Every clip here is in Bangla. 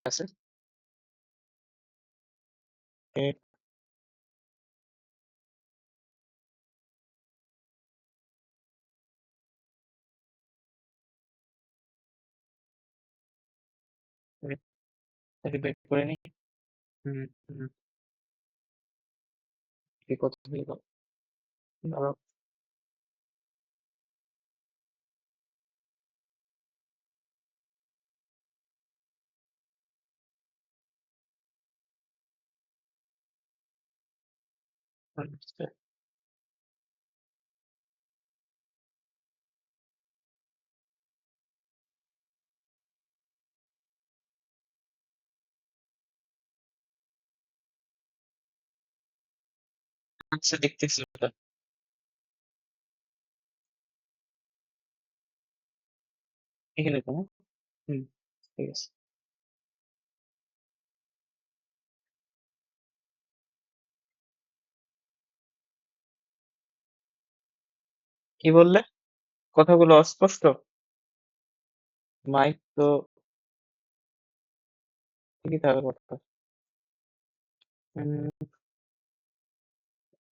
আছে। এ এ এটাকে বের করে নিই। হুম, হুম। কি কত থেকে কত? ধরো আচ্ছা, আচ্ছা দেখতেছি ওটা। এখানে তো না? হুম, ঠিক আছে। কি বললে? কথাগুলো অস্পষ্ট? মাইক তো ঠিকই থাকার কথা। হুম,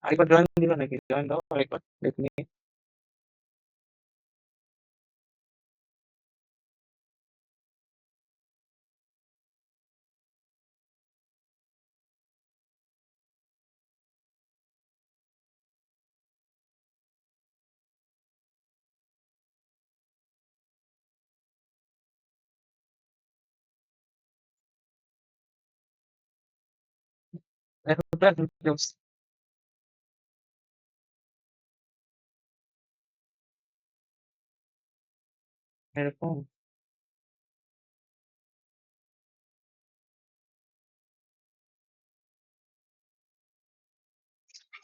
আরেকবার জয়েন দিবা নাকি? জয়েন দাও আরেকবার দেখি নিই। এখন তো একদম close। এরকম?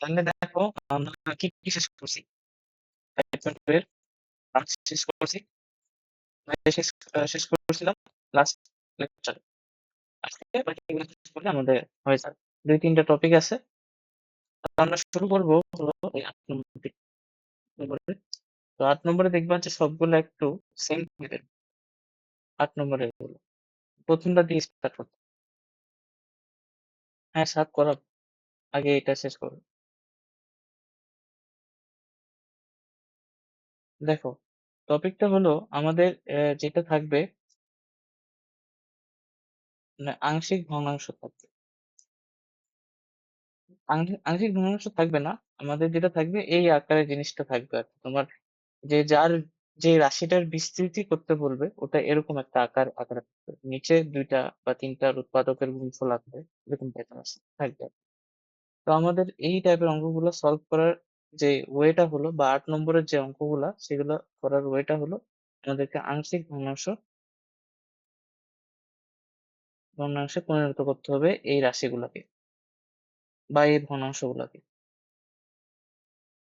তাহলে দেখো আমরা কি শেষ করছি? Python এর কাজ শেষ করছি। শেষ শেষ করছিলাম লাস্ট লেকচারে। আজকে বাকিগুলো শেষ করলে আমাদের হয়ে যাবে। ২-৩ টা টপিক আছে। তো আমরা শুরু করব হলো এই ৮ নম্বর থেকে। নম্বরে। তো ৮ নম্বরে দেখবা যে সবগুলো একটু সেম টাইপের। ৮ নম্বরের গুলো। ১ম টা দিয়ে স্টার্ট করতে। হ্যাঁ, ৭ করা। আগে এটা শেষ করো। দেখো, টপিকটা হলো আমাদের যেটা থাকবে মানে আংশিক ভগ্নাংশ থাকবে। আংশিক ভগ্নাংশ থাকবে না। আমাদের যেটা থাকবে এই আকারে জিনিসটা থাকবে আরকি। তোমার যে রাশিটার বিস্তৃতি করতে বলবে ওটা এরকম একটা আকারে থাকবে। নিচে ২ টা বা ৩ টার উৎপাদকের গুণফল আসবে। এরকম টাইপের থাকবে। তো আমাদের এই টাইপের অঙ্কগুলো সলভ করার যে ওয়েটা হলো বা ৮ নম্বরের যে অঙ্কগুলা সেগুলো করার ওয়েটা হলো আমাদেরকে আংশিক ভগ্নাংশে পরিণত করতে হবে এই রাশিগুলোকে বা এই ভগ্নাংশগুলোকে।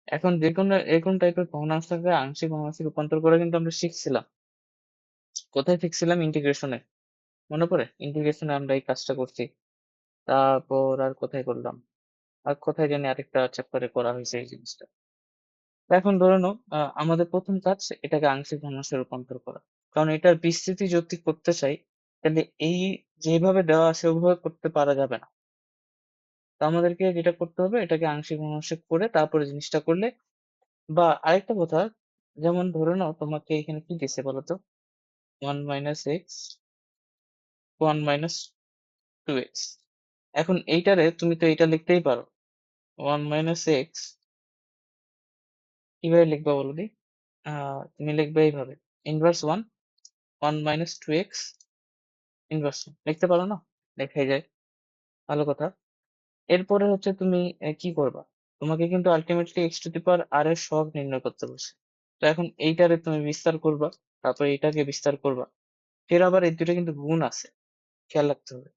এখন যেকোনো এরকম টাইপের ভগ্নাংশকে আংশিক ভগ্নাংশে রূপান্তর করা কিন্তু আমরা শিখছিলাম। কোথায় শিখছিলাম? ইন্টিগ্রেশনে। মনে পড়ে? ইন্টিগ্রেশনে আমরা এই কাজটা করছি। তারপর আর কোথায় করলাম? আর কোথায় জানি আরেকটা চ্যাপ্টারে করা হয়েছে এই জিনিসটা। তো এখন ধরে নাও আমাদের ১ম কাজ এটাকে আংশিক ভগ্নাংশে রূপান্তর করা। কারণ এটার বিস্তৃতি যদি করতে চাই তাহলে এই যেভাবে দেওয়া আছে ওভাবে করতে পারা যাবে না। তো আমাদেরকে যেটা করতে হবে এটাকে আংশিক ভগ্নাংশে করে তারপরে জিনিসটা করলে বা আরেকটা কথা যেমন ধরে নাও তোমাকে এখানে কি দিছে বলতো? 1 - x 1 - 2x। এখন এইটারে তুমি তো এইটা লিখতেই পারো। 1 - x কিভাবে লিখবা বলো দি? তুমি লিখবে এইভাবে। ইনভার্স 1, 1 - 2x ইনভার্স 1 লিখতে পারো না? লেখাই যায়। ভালো কথা। এরপরে হচ্ছে তুমি কি করবা? তোমাকে কিন্তু ultimately x two the power r এর সহগ নির্ণয় করতে বলছে। তো এখন এইটারে তুমি বিস্তার করবা, তারপরে এইটাকে বিস্তার করবা। ফের আবার এই ২ টা কিন্তু গুণ আছে। খেয়াল রাখতে হবে।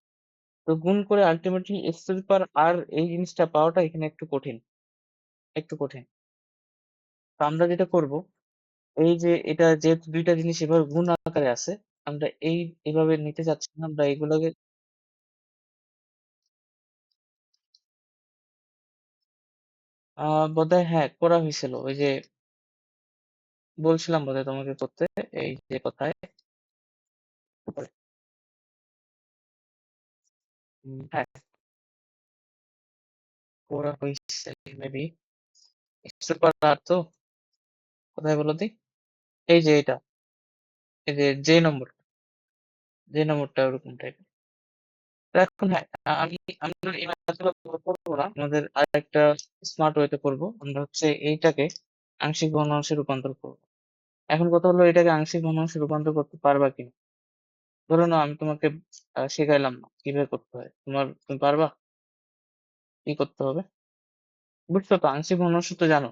তো গুণ করে ultimately x two the power r এই জিনিসটা পাওয়াটা এখানে একটু কঠিন। একটু কঠিন। তো আমরা যেটা করব, এই যে এটা যেহেতু ২ টা জিনিস এভাবে গুণ আকারে আছে, আমরা এভাবে নিতে চাচ্ছি না। আমরা এগুলোকে বোধহয় হ্যাঁ, করা হইছিল। ওই যে বলছিলাম বোধহয় তোমাকে করতে এই যে কথায় হ্যাঁ, করা হইছে মেবি। এক্সেল করা আর তো কোথায় বলো দি? এই যে এটা, এই যে নম্বরটা ওরকম টাইপের। তো এখন হ্যাঁ, আমি আমরা এই ম্যাথগুলো করবো না, আমাদের আরেকটা স্মার্ট ওয়েতে করবো। আমরা হচ্ছে এইটাকে আংশিক ভগ্নাংশে রূপান্তর করবো। এখন কথা হলো এটাকে আংশিক ভগ্নাংশে রূপান্তর করতে পারবা কিনা। ধরো না আমি তোমাকে শেখাইলাম না কিভাবে করতে হয়, তুমি পারবা? কি করতে হবে বুঝছো তো? আংশিক ভগ্নাংশ তো জানো,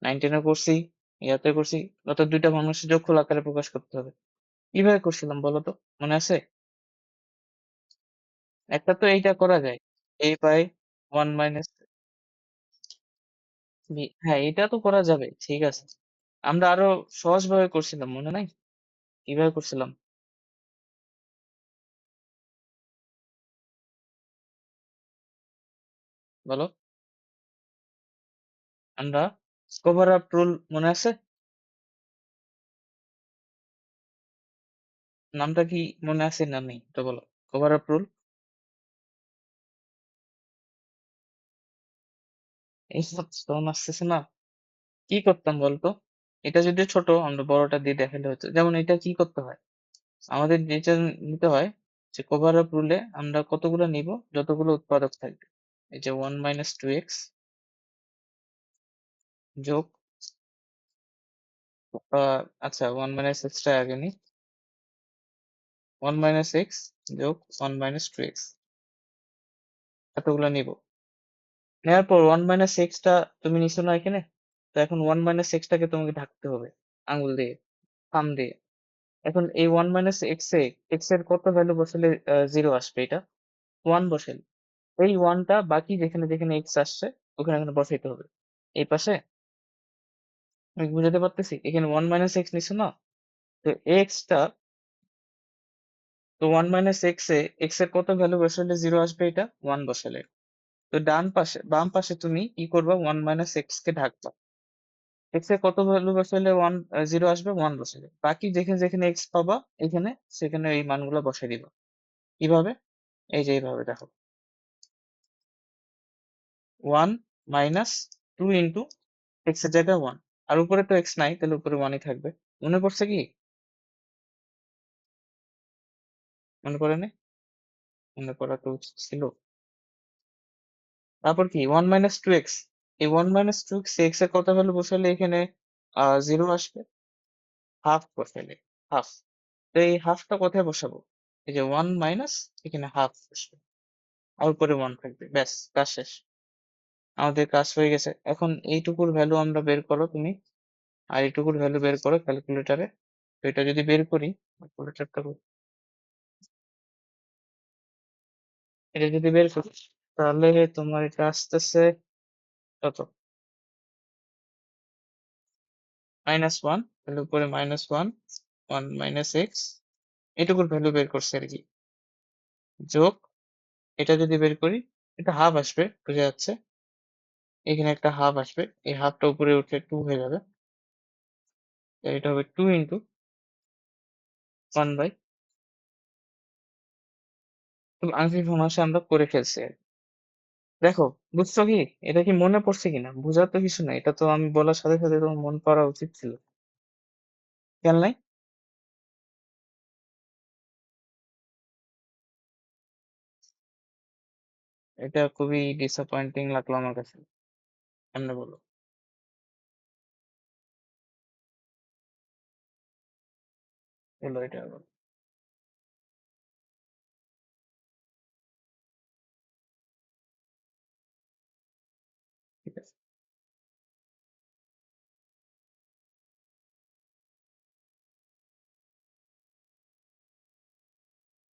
9-10 করছি, ইয়াতে করছি। গত দুইটা ভগ্নাংশ যোগফল আকারে প্রকাশ করতে হবে। কিভাবে করছিলাম বলো তো, মনে আছে? একটা তো এইটা করা যায়, a বাই 1 - b। হ্যাঁ, এটা তো করা যাবে, ঠিক আছে। আমরা আরো সহজ ভাবে করছিলাম, মনে নাই? কিভাবে করছিলাম বলো? আমরা স্কোয়ার আপ রুল, মনে আছে? নামটা কি মনে আছে না নেই তো বলো। স্কোয়ার আপ রুল, এই তখন আসতেছে না। কি করতাম বলতো? এটা যদি ছোট আমরা বড়টা দিয়ে দেখালে হতো। যেমন এটা কি করতে হয়, আমাদের যেটা নিতে হয় যে কভার আপ রুলে আমরা কতগুলো নিব, যতগুলো উৎপাদক থাকবে। এই যে 1 - 2x যোগ আচ্ছা 1 - x টা আগে নি। 1 - x যোগ 1 - 2x, এতগুলো নিব। নেওয়ার পর 1 - x টা তুমি নিছো না এখানে। তো এখন 1 - x টাকে তোমাকে ঢাকতে হবে আঙ্গুল দিয়ে, থাম দিয়ে। এখন এই 1 - x এর কত ভ্যালু বসালে 0 আসবে? এটা 1 বসালে এই 1টা বাকি যেখানে যেখানে x আসছে ওখানে ওখানে বসাইতে হবে। এই পাশে আমি বুঝাতে পারতেছি, এখানে 1 - x নিছো না, তো x টা, তো 1 - x x এর কত ভ্যালু বসালে 0 আসবে? এটা 1 বসালে। তো বাম পাশে তুমি কি করবা, 1 - x কে ঢাকবা। x এর কত ভ্যালু বসালে 0 আসবে? 1 বসালে। বাকি যেখানে যেখানে x পাবা এখানে সেখানে এই মানগুলো বসাই দিবা। কিভাবে? এই যে এইভাবে দেখো, 1 - 2 ইন্টু এক্স এর জায়গায় 1, আর উপরে তো এক্স নাই, তাহলে উপরে 1ই থাকবে। মনে পড়ছে কি? মনে পড়ে না? মনে করা তো উচিত ছিল। তারপর কি 1 - 2x, এই 1 - 2x এক্স এর কত ভ্যালু বসালে এখানে 0 আসবে? হাফ বসালে, হাফ। তো এই হাফটা কোথায় বসাবো? এই যে 1 মাইনাস, এখানে হাফ বসবে, আর উপরে 1 থাকবে। ব্যাস, কাজ শেষ। আমাদের কাজ হয়ে গেছে। এখন এইটুকুর ভ্যালু আমরা বের করো তুমি, আর এইটুকুর ভ্যালু বের করো ক্যালকুলেটারে। তো এটা যদি বের করি, ক্যালকুলেটরটা, এটা যদি বের করি তাহলে তোমার এটা আসতেছে কত? -1, তাহলে উপরে -1, 1 - x, এটুকুর ভ্যালু বের করছে আর কি। যোগ এটা যদি বের করি, এটা হাফ আসবে, বোঝা যাচ্ছে। এখানে একটা হাফ আসবে, এই হাফটা উপরে উঠে 2 হয়ে যাবে। তো এটা হবে 2 ইন্টু 1 বাই, আংশিক ভগ্নাংশে আমরা করে ফেলছি আর কি। দেখো, বুঝছো কি? এটা কি মনে পড়ছে কিনা? বুঝার তো কিছু নাই, এটা তো আমি বলার সাথে সাথে তোমার মন পড়া উচিত ছিল। খেয়াল নাই? এটা খুবই ডিসঅ্যাপয়েন্টিং লাগলো আমার কাছে। কেমনে বলো? বলো এটা আবার। ঠিক আছে,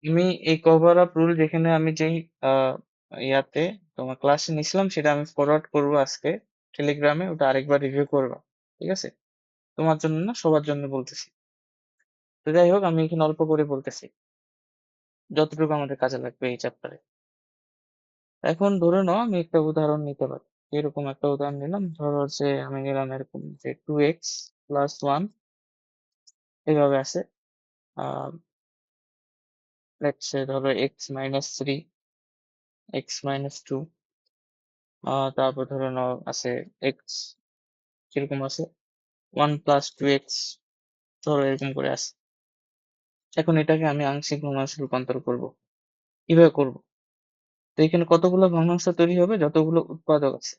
আমি এই কভার আপ রুল যেখানে আমি যেই আহ, ইয়াতে তোমার ক্লাসে নিছিলাম সেটা আমি ফরওয়ার্ড করবো আজকে টেলিগ্রামে, ওটা আরেকবার রিভিউ করবা। ঠিক আছে? তোমার জন্য না, সবার জন্য বলতেছি। তো যাই হোক, আমি এখানে অল্প করে বলতেছি যতটুকু আমাদের কাজে লাগবে এই চ্যাপ্টারে। এখন ধরে নাও আমি একটা উদাহরণ নিতে পারি। এরকম একটা উদাহরণ নিলাম, ধরো যে আমি নিলাম এরকম যে 2x + 1 এভাবে আছে। আহ লেটস সে ধরো x - 3 এক্স মাইনাস টু, তারপর ধরে নাও আছে এক্স, কিরকম আছে 1 + 2x, ধরো এরকম করে আছে। এখন এটাকে আমি আংশিক ভগ্নাংশে রূপান্তর করব। কিভাবে করব? তো এখানে কতগুলো ভগ্নাংশ তৈরি হবে? যতগুলো উৎপাদক আছে,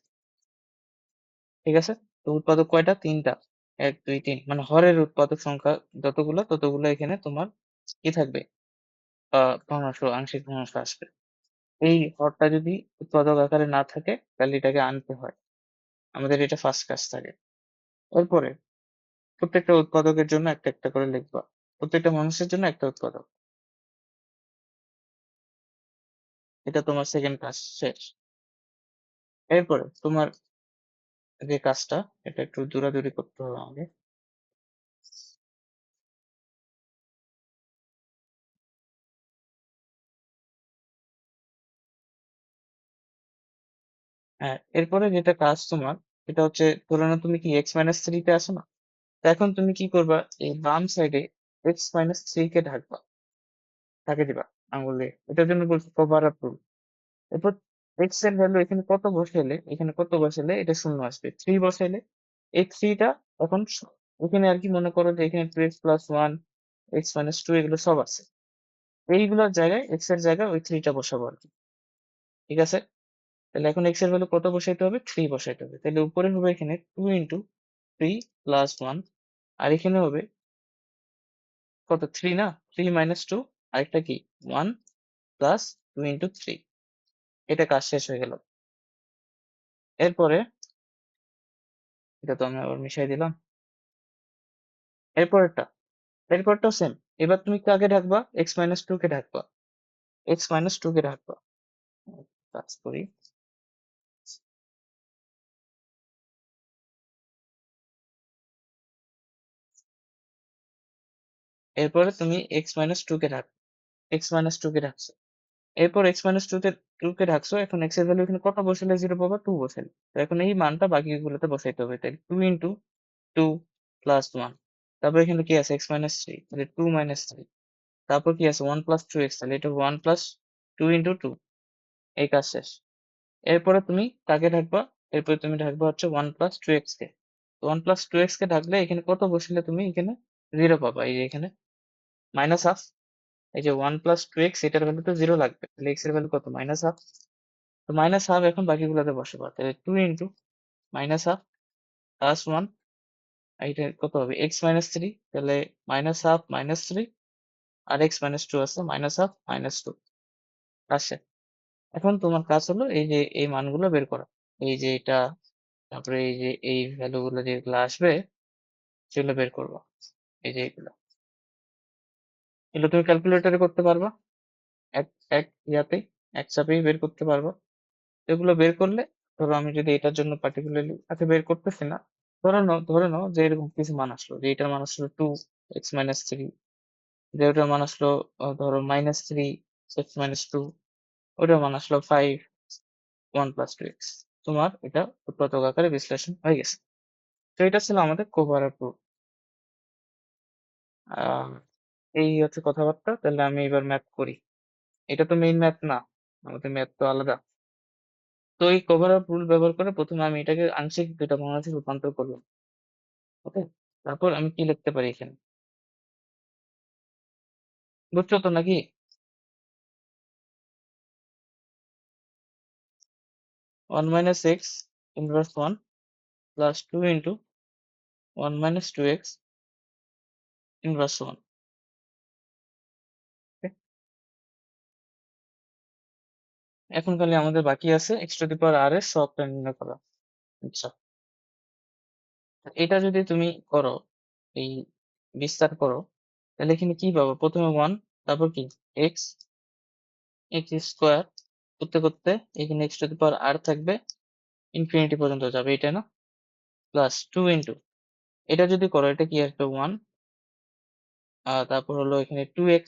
ঠিক আছে? তো উৎপাদক কয়টা? 3টা। 1 2 3, মানে হরের উৎপাদক সংখ্যা যতগুলো ততগুলো এখানে তোমার কি থাকবে? ভগ্নাংশ, আংশিক ভগ্নাংশ আসবে। এই হরটা যদি উৎপাদক আকারে না থাকে তাহলে এটাকে আনতে হয়। আমাদের এটা ফার্স্ট কাজ থাকে। এরপরে প্রত্যেকটা উৎপাদকের জন্য একটা একটা করে লিখবা। প্রত্যেকটা মানুষের জন্য একটা উৎপাদক। এটা তোমার সেকেন্ড কাজ শেষ। এরপরে তোমার যে কাজটা, এটা একটু দৌড়াদৌড়ি করতে হবে আমাকে। হ্যাঁ, এরপরে যেটা কাজ তোমার, এটা হচ্ছে ধরে নাও তুমি কি x-3 তে আসো না? তো এখন তুমি কি করবা? এই বাম সাইডে x-3 কে ঢাকবা, ঢাকে দিবা আঙুল দিয়ে। এটার জন্য বলছি কভার আপ রুল। এরপর এক্স এর ভ্যালু এখানে কত বসাইলে, এখানে কত বসাইলে এটা শূন্য আসবে? 3 বসাইলে এই 3 টা এখন এখানে আর কি মনে করো যে এখানে 2x+1, x-2 এগুলো সব আছে। এইগুলোর জায়গায় এক্স এর জায়গায় ওই 3 টা বসাবো আর কি। ঠিক আছে? তাহলে এখন এক্স এর ভ্যালু কত বসাইতে হবে? 3 বসাইতে হবে। তাহলে উপরে হবে এখানে 2 × 3 + 1, আর এখানে হবে কত? 3 না? 3 - 2, আরেকটা কি 1 + 2 × 3। এটা কাজ শেষ হয়ে গেল। এরপরে এটা তো আমি আবার মিশাই দিলাম। এরপরেরটা, এরপরটাও সেম। এবার তুমি কাকে ঢাকবা? x-2 কে ঢাকবা, x-2 কে ঢাকবা। কাজ করি। এরপরে তুমি x-2 কে ঢাক, x-2 কে ঢাকছো। এরপর x-2 তে 2 কে ঢাকছো। এখন x এর ভ্যালু এখানে কত বসালে 0 পাবা? 2 বসালে। তো এখন এই মানটা বাকিগুলোতে বসাইতে হবে। তাই 2 × 2 + 1, তারপর এখানে কি আছে? x-3, তাহলে 2 - 3, তারপর কি আছে? 1 + 2x, তাহলে এটা 1 + 2 × 2। এই কাজ শেষ। এরপরে তুমি কাকে ঢাকবা? এরপরে তুমি ঢাকবা হচ্ছে 1 + 2x কে। 1 + 2x কে ঢাকলে এখানে কত বসালে তুমি এখানে 0 পাবা? এই যে এখানে -1/2। এই যে 1 + 2x, এটার ভ্যালু তো 0 লাগবে, তাহলে x এর ভ্যালু কত? -1/2। তো -1/2 এখন বাকিগুলোতে বসাবা। তাহলে 2 × -1/2 + 1, এইটা কত হবে? x-3, তাহলে -1/2 - 3, আর x-2 আছে -1/2 - 2 আসে। এখন তোমার কাজ হলো এই যে এই মানগুলো বের করা। এই যে এটা, তারপরে এই যে এই ভ্যালু গুলো যেগুলো আসবে সেগুলো বের করবো। এই যে এগুলো, এগুলো তুমি ক্যালকুলেটরে করতে পারবা। এক এক ইয়াতেই, এক চাপেই বের করতে পারবা। এগুলো বের করলে, ধরো আমি যদি এটার জন্য পার্টিকুলারলি আচ্ছা বের করতেছি না, ধরে নাও যে এরকম কিছু মান আসলো, যে এটার মান আসলো 2x-3, যে ওটার মান আসলো ধরো -3x-2, ওটার মান আসলো 5, 1 + 2x। তোমার এটা উৎপাদক আকারে বিশ্লেষণ হয়ে গেছে। তো এটা ছিল আমাদের কোভার প্রুফ। আহ এই হচ্ছে কথাবার্তা। তাহলে আমি এবার ম্যাথ করি। এটা তো মেইন ম্যাথ না, আমাদের ম্যাথ তো আলাদা। তো এই কভার আপ রুল ব্যবহার করে প্রথমে আমি এটাকে আংশিক ডেটা ভগ্নাংশে রূপান্তর করলাম। ওকে, তারপর আমি কি লিখতে পারি এখানে? বুঝছো তো নাকি? 1 - x ইনভার্স 1 + 2 × 1 - 2x ইনভার্স 1। এখন খালি আমাদের বাকি আছে x⁴ এর সহগটা নির্ণয় করা। আচ্ছা, এটা যদি তুমি করো, এই বিস্তার করো, তাহলে এখানে কি পাবো? প্রথমে 1, তারপর কি x, x² করতে করতে এখানে x⁴ থাকবে, ইনফিনিটি পর্যন্ত যাবে, এটা না? প্লাস 2 × এটা যদি করো, এটা কি আসবে 1, তারপর হলো এখানে 2x,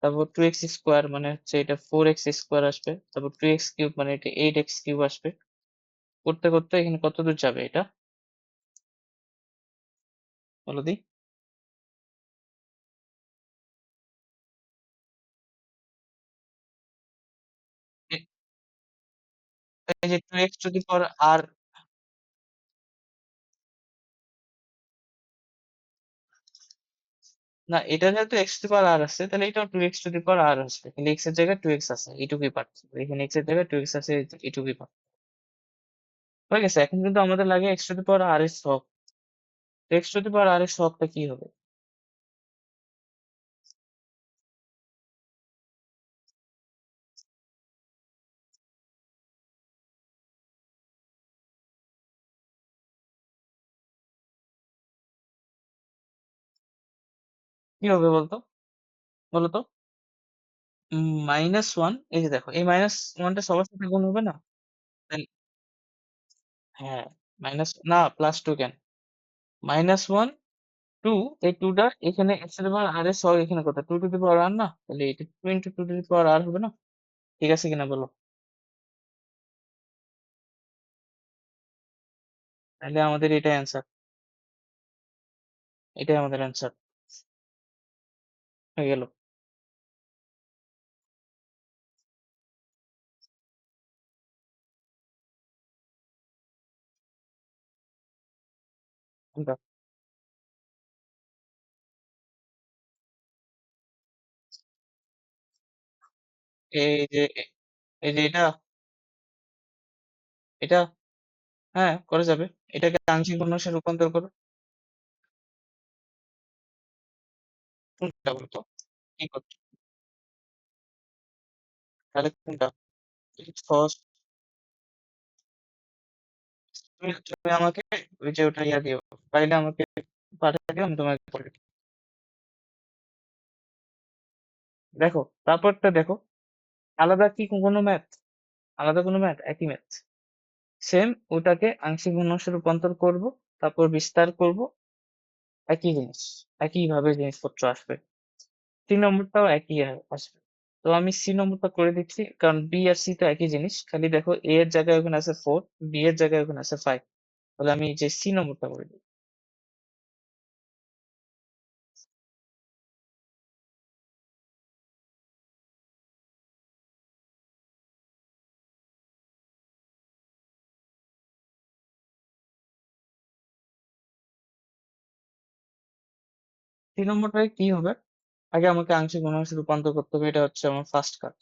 তারপর 2x² মানে হচ্ছে এটা 4x² আসবে, তারপর 2x³ মানে এটা 8x³ আসবে। করতে করতে এখানে কত দূর যাবে এটা বলো দি? এই যে 2x টু দি পাওয়ার আর, না এটা যেহেতু x টু দি পাওয়ার আর আছে তাহলে এটাও 2x টু দি পাওয়ার আর আসবে, কিন্তু x এর জায়গায় 2x আছে এইটুকুই পার্থক্য, এখানে x এর জায়গায় 2x আছে এইটুকুই পার্থক্য। হয়ে গেছে, এখন কিন্তু আমাদের লাগে x টু দি পাওয়ার আর এর সহগ। x টু দি পাওয়ার আর এর সহগটা কি হবে? কি হবে বলতো, বলো তো? -1, এই যে দেখো এই -1টা সবার সাথে গুণ হবে না? তাহলে হ্যাঁ, মাইনাস না +2 কেন? -1, 2, এই 2 টা এখানে x two the power r এর সহগ এখানে কত? 2 টু দি পাওয়ার r না? তাহলে এটা 2 × 2 টু দি পাওয়ার r হবে না? ঠিক আছে কিনা বলো? তাহলে আমাদের এটাই অ্যান্সার, এটাই আমাদের অ্যান্সার হয়ে গেল। কোনটা? এই যে এই যে এটা হ্যাঁ করা যাবে। এটাকে আংশিক ভগ্নাংশে রূপান্তর করো। কোনটা বলতো? কি করছো? তাহলে কোনটা? সহজ। তুমি আমাকে ওই যে ওটা ইয়া দিও, পাইলে আমাকে পাঠিয়ে দিও, আমি তোমাকে করে দিই। দেখো তারপরটা দেখো, আলাদা কি কোনো ম্যাথ? আলাদা কোনো ম্যাথ? একই ম্যাথ, সেম ওটাকে আংশিক ভগ্নাংশে রূপান্তর করব, তারপর বিস্তার করব, একই জিনিস, একই ভাবে জিনিসপত্র আসবে। 3 নম্বরটাও একই আসবে। তো আমি সি নম্বরটা করে দিচ্ছি, কারণ বি আর সি তো একই জিনিস, খালি দেখো এ এর জায়গায় ওখানে আছে 4, বি এর জায়গায় ওখানে আছে 5, তাহলে আমি যে সি নম্বরটা করে দিই। সি নম্বরটায় কি হবে? আগে আমাকে আংশিক ভগ্নাংশে রূপান্তর করতে হবে, এটা হচ্ছে আমার ফার্স্ট কাজ।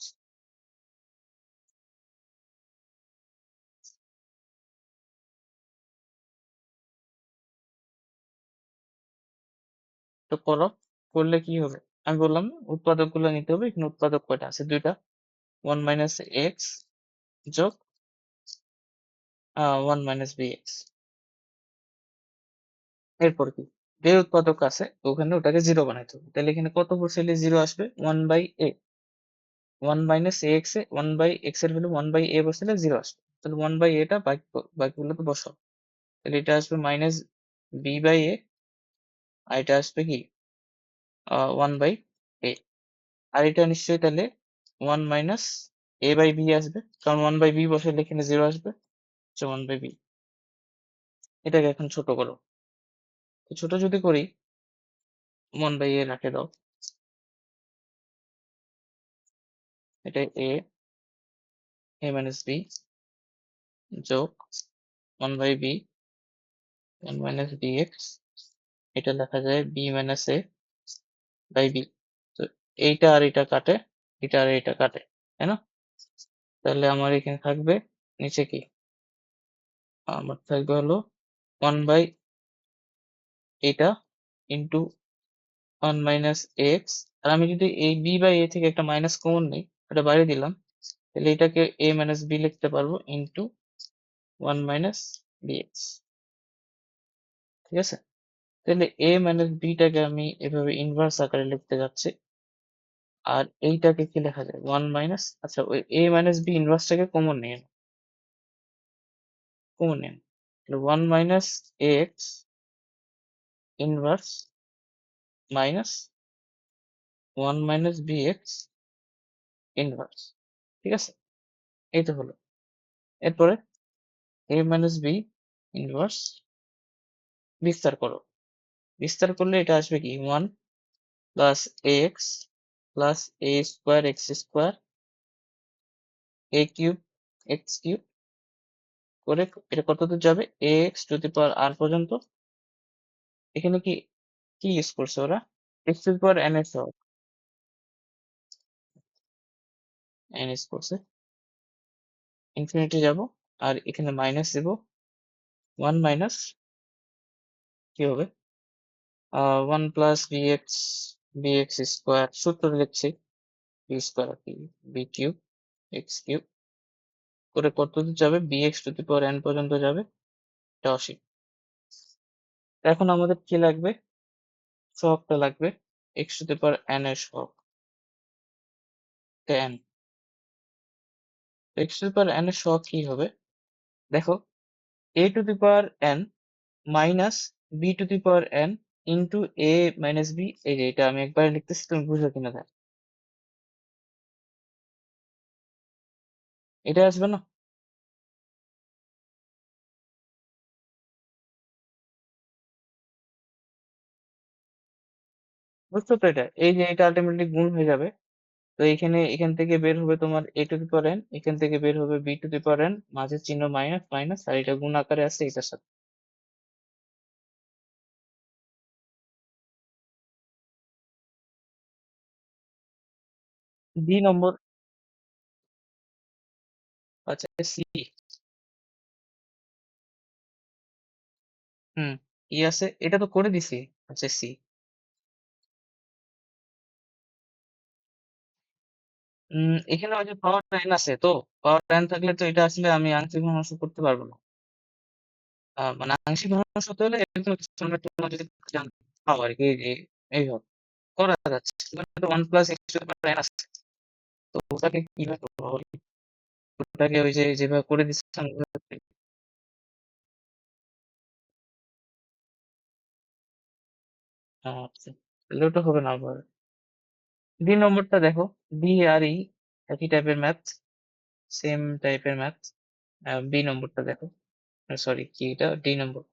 তো করো, করলে কি হবে? আমি বললাম না, উৎপাদক গুলো নিতে হবে, এখানে উৎপাদক কয়টা আছে? দুইটা, 1 মাইনাস এক্স যোগ 1 মাইনাস বি এক্স। এরপর কি? যে উৎপাদক আছে ওখানে ওটাকে জিরো বানাইতে হবে, তাহলে এখানে কত বসাইলে জিরো আসবে? 1/a, 1 এর ভ্যালু 1/a বসালে জিরো আসবে, তাহলে 1/a টা বাকিগুলোতে বসাও, তাহলে এটা আসবে -b/a, আর এটা আসবে কি 1/a, আর এটা নিশ্চয়ই তাহলে 1 - a/b আসবে, কারণ 1/b বসাইলে এখানে জিরো আসবে, 1/b। এটাকে এখন ছোট করো, তো ছোট যদি করি 1/a রাখে দাও, এটা a - b যোগ 1/b 1 - bx, এটা লেখা যায় b - a/b। তো এইটা আর এটা কাটে, এটা আর এটা কাটে, তাই না? তাহলে আমার এখানে থাকবে নিচে কি, আমার থাকবে হলো 1 এটা ইন্টু 1 - ax, আর আমি যদি এই b/a থেকে একটা মাইনাস কমন নিই, এটা বাইরে দিলাম, তাহলে এটাকে a - b লিখতে পারবো ইন্টু 1 - bx। ঠিক আছে, তাহলে a - b টাকে আমি এভাবে ইনভার্স আকারে লিখতে যাচ্ছি, আর এইটাকে কি লেখা যায়? 1 - আচ্ছা ওই a - b ইনভার্সটাকে কমন নিয়ে নাও, কমন নিন, তাহলে 1 - ax inverse minus 1 - bx inverse. ঠিক আছে, এই তো হলো। এরপরে a - b ইনভার্স বিস্তার করো, বিস্তার করলে এটা আসবে কি 1 plus ax plus a square x square a cube x cube করে এটা কত দূর যাবে, এক্স টু দি পাওয়ার আর পর্যন্ত। এখানে কি কি ইউজ করছে ওরা, x to the power N এর সহগ, এন ইউজ করছে। ইনফিনিটি যাব, আর এখানে মাইনাস দেব, ওয়ান মাইনাস কি হবে, one plus B X square, সূত্র লিখছি, বি স্কোয়ার কি, বি কিউব এক্স কিউব করে কত দূর যাবে, B X to the power N পর্যন্ত যাবে, এটা অসীম। এখন আমাদের কি লাগবে, সহগটা লাগবে, x to the power N এর সহগ, n. X to the power N এর সহগ কি হবে, দেখো, a to the power n minus b to the power n into a minus b. এই যে এটা আমি একবার লিখতেছি, তুমি বুঝো কিনা দেখ, এটা আসবে না, বুঝছো তো? এটা এই যে এটা আলটিমেটলি গুণ হয়ে যাবে, তো এখান থেকে বের হবে তোমার এ টু দি পাওয়ার এন, এখান থেকে বের হবে B to the power N, মাঝে চিহ্ন মাইনাস মাইনাস, আর এটা গুণ আকারে আছে এটার সাথে। বি নম্বর, আচ্ছা সি, হুম, ই আছে, এটা তো করে দিছি, আচ্ছা সি। এখানে ওই যে পাওয়ার এন আছে, তো পাওয়ার এন থাকলে তো এটা আসলে আমি আংশিক ভগ্নাংশ করতে পারবো না। মানে আংশিক ভগ্নাংশ হতে হলে এরকম কিছু আমরা তোমরা যদি পাও আর কি, যে এইভাবে করা যাচ্ছে, one plus x to the power n আছে, তো ওটাকে কিভাবে করবো বলো? ওটাকে ওই যে যেভাবে করে দিচ্ছিলাম ওইভাবে। আচ্ছা, তাহলে ওটা হবে না আবার। বি নম্বরটা দেখো, বি আর ই একই টাইপের ম্যাথ, সেম টাইপের ম্যাথ। বি নম্বরটা দেখো, সরি কি এটা, ডি নম্বর।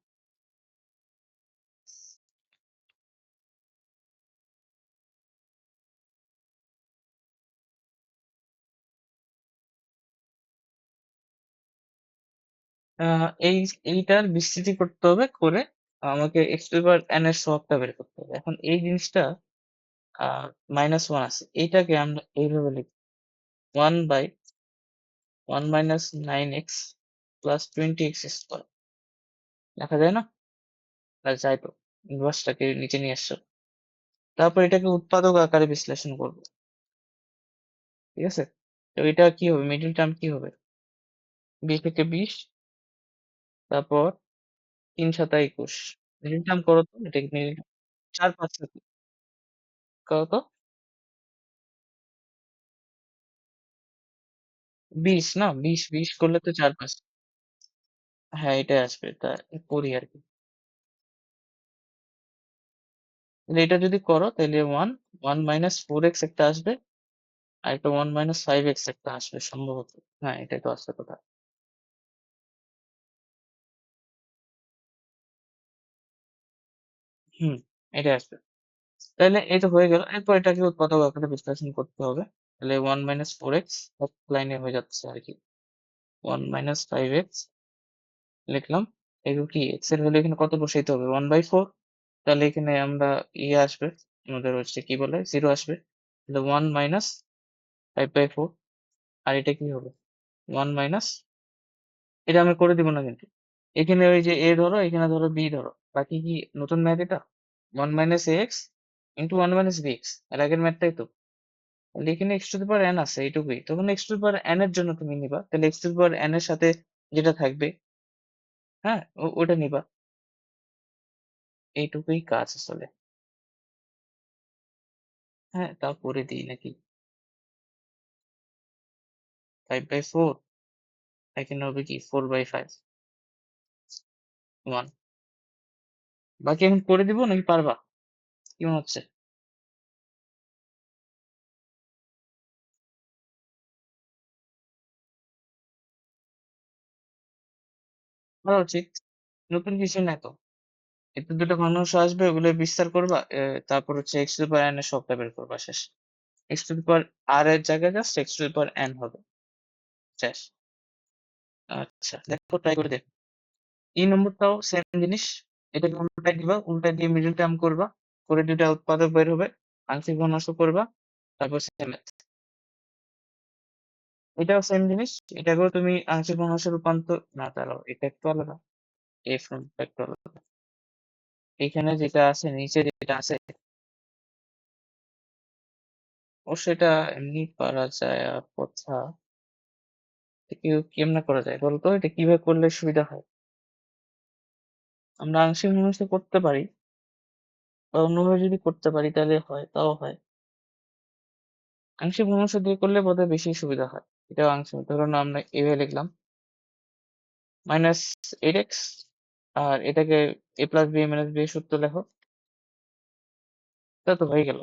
এই এইটার বিস্তৃতি করতে হবে, করে আমাকে x to the power N এর সহগটা বের করতে হবে। এখন এই জিনিসটা মাইনাস ওয়ান আছে, এইটাকে আমরা এইভাবে লিখি, one by one minus nine X plus twenty X square, লেখা যায় না? আর যাই তো, ইনভার্সটাকে নিচে নিয়ে আসছো, তারপর এটাকে উৎপাদক আকারে বিশ্লেষণ করবো, ঠিক আছে? তো এটা কি হবে, মিডিল টার্ম কি হবে, 20 থেকে 20, তারপর 3 × 7 = 21, মিডিল টার্ম করো তো, এটা মিডিল, 4 5 করো তো, 20 না, 20 করলে তো 4 5, হ্যাঁ এটাই আসবে, তা করি আর কি। তাহলে এটা যদি করো তাহলে one, one minus four x একটা আসবে, আর একটা ওয়ান মাইনাস ফাইভ এক্স একটা আসবে সম্ভবত, হ্যাঁ এটাই তো আসবে কথা। হুম, এটাই আসবে। তাহলে এই তো হয়ে গেল, এরপর এটাকে উৎপাদক আকারে বিশ্লেষণ করতে হবে। তাহলে ওয়ান মাইনাস ফোর এক্স লাইনে হয়ে যাচ্ছে আর কি, ওয়ান মাইনাস ফাইভ এক্স লিখলাম। এগুলো কি, এক্স এর ভ্যালু এখানে কত বসাইতে হবে, 1/4, তাহলে এখানে আমরা ইয়ে আসবে, আমাদের হচ্ছে কি বলে, জিরো আসবে। তাহলে ওয়ান মাইনাস 5/4, আর এটা কি হবে, ওয়ান মাইনাস, এটা আমি করে দিব না কিন্তু, এখানে ওই যে এ ধরো, এখানে ধরো বি ধরো, বাকি কি নতুন ম্যাথ এটা, one minus x into one minus b x, আর আগের ম্যাথটাই তো। তাহলে এখানে x to the power n আছে, এইটুকুই, তখন x to the power N এর জন্য তুমি নিবা, তাহলে x to the power N এর সাথে যেটা থাকবে, হ্যাঁ ওটা নিবা, এইটুকুই কাজ আসলে। হ্যাঁ তা করে দিই নাকি, 5/4, এখানে হবে কি 4/5, ওয়ান। বাকি এখন করে দিব নাকি পারবা, কি মনে হচ্ছে? করা উচিত, নতুন কিছু নাই তো, এতে দুটো ভগ্নাংশ আসবে, ওগুলো বিস্তার করবা, তারপর হচ্ছে x to the power N এর সবটা বের করবা, শেষ। এক্স টু দি পাওয়ার আর এর জায়গায় just x to the power N হবে, শেষ। আচ্ছা দেখো, ট্রাই করে দেখো। এই নম্বরটাও সেম জিনিস। এটাকে উল্টাই দিবা, উল্টাই দিয়ে মিডল টার্ম করবা, করে দুইটা উৎপাদক বের হবে, আংশিক ভগ্নাংশ করবা, তারপর সেম। এটাও সেম জিনিস। এটাকেও তুমি আংশিক ভগ্নাংশে রূপান্তর, না দাঁড়াও, এটা একটু আলাদা, এই ফর্মটা একটু আলাদা। এইখানে যেটা আছে, নিচে যেটা আছে, ও সেটা এমনি পারা যায় কথা। কেমনে করা যায় বলতো? এটা কিভাবে করলে সুবিধা হয়? আমরা আংশিক ভগ্নাংশ করতে পারি, বা অন্যভাবে যদি করতে পারি তাহলে হয়, তাও হয়। আংশিক ভগ্নাংশ দিয়ে করলে বোধহয় বেশি সুবিধা হয়। এটাও আংশিক, ধরুন আমরা এভাবে লিখলাম -8x, আর এটাকে a plus b minus b সূত্র লেখো, তা তো হয়ে গেল।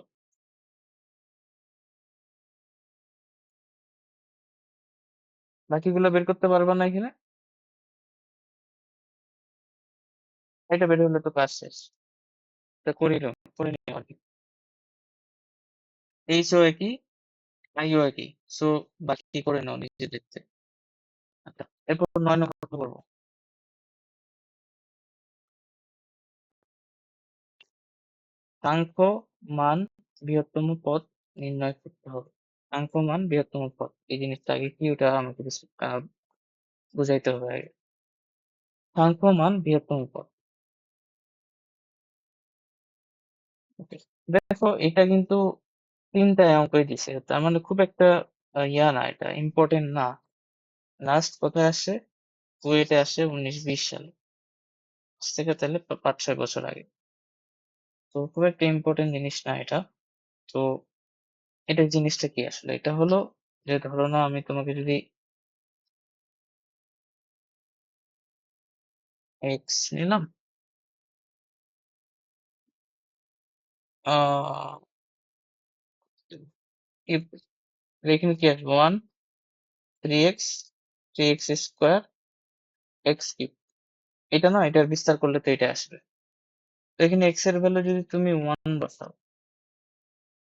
বাকিগুলো বের করতে পারবা না এখানে? এটা বের হলে তো কাজ শেষ। তা করে নিও আর কি। এইচও একই, আইও একই, সো বাকি করে নাও নিজে দেখতে। আচ্ছা, এরপর 9 নম্বর করবো। সাংখ্য মান বৃহত্তম পদ নির্ণয় করতে হবে। সাংখ্য মান বৃহত্তম পদ, এই জিনিসটা আগে কি, ওটা আমাকে বুঝাইতে হবে আগে। সাংখ্য মান বৃহত্তম পদ। ওকে, দেখো এটা কিন্তু তিনটায় অঙ্কই দিছে, তার মানে খুব একটা ইয়া না, এটা ইম্পর্টেন্ট না। লাস্ট কোথায় আসে? কুয়েটে আসে 19-20 সালে, আজ থেকে তাহলে 5-6 বছর আগে। তো খুব একটা ইম্পর্টেন্ট জিনিস না এটা। তো এটা জিনিসটা কি আসলে? এটা হলো যে, ধরো না আমি তোমাকে যদি এক্স নিলাম, আহ এখানে কি আসবে? 1 3x 3x² x³ এটা না, এটার বিস্তার করলে তো এটা আসবে। তো এখানে এক্স এর ভ্যালু যদি তুমি 1 বসাও,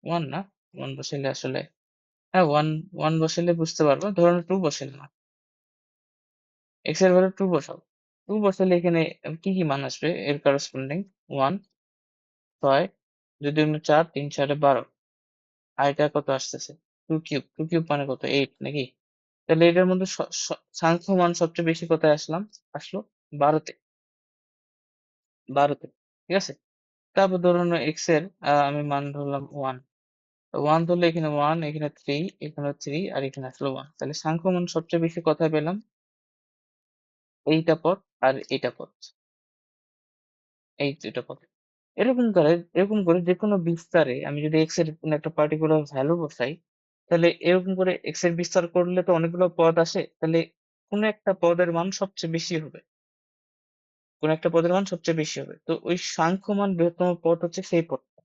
1 না, 1 বসাইলে আসলে, হ্যাঁ 1 বসাইলে বুঝতে পারবো, ধরুন 2 বসাইলে না, এক্স এর ভ্যালু 2 বসাও। 2 বসাইলে এখানে কি কি মান আসবে এর করসপন্ডিং? 1 6, যদি আমরা 4 3 4 12, আর এটা কত আসতেছে? 2³ মানে কত? 8 নাকি? তাহলে এটার মধ্যে সাংখ্য মান সবচেয়ে বেশি কোথায় আসলো? 12 তে। 12 তে, ঠিক আছে। তারপর ধরুন এক্স এর আমি মান ধরলাম 1, 1 ধরলে এখানে 1, এখানে 3, এখানে 3, আর এখানে আসলো 1। তাহলে সাংখ্য মান সবচেয়ে বেশি কোথায় পেলাম? এইটা পদ আর এইটা পদ, এই দুইটা পদ। এরকম করে যে কোনো বিস্তারে আমি যদি এক্স এর কোনো একটা পার্টিকুলার ভ্যালু বসাই, তাহলে এরকম করে এক্স এর বিস্তার করলে তো অনেকগুলো পদ আসে, তাহলে কোনো একটা পদের মান সবচেয়ে বেশি হবে, কোন একটা পদের মান সবচেয়ে বেশি হবে। তো ওই সাংখ্য মান বৃহত্তম পদ হচ্ছে সেই পদটা,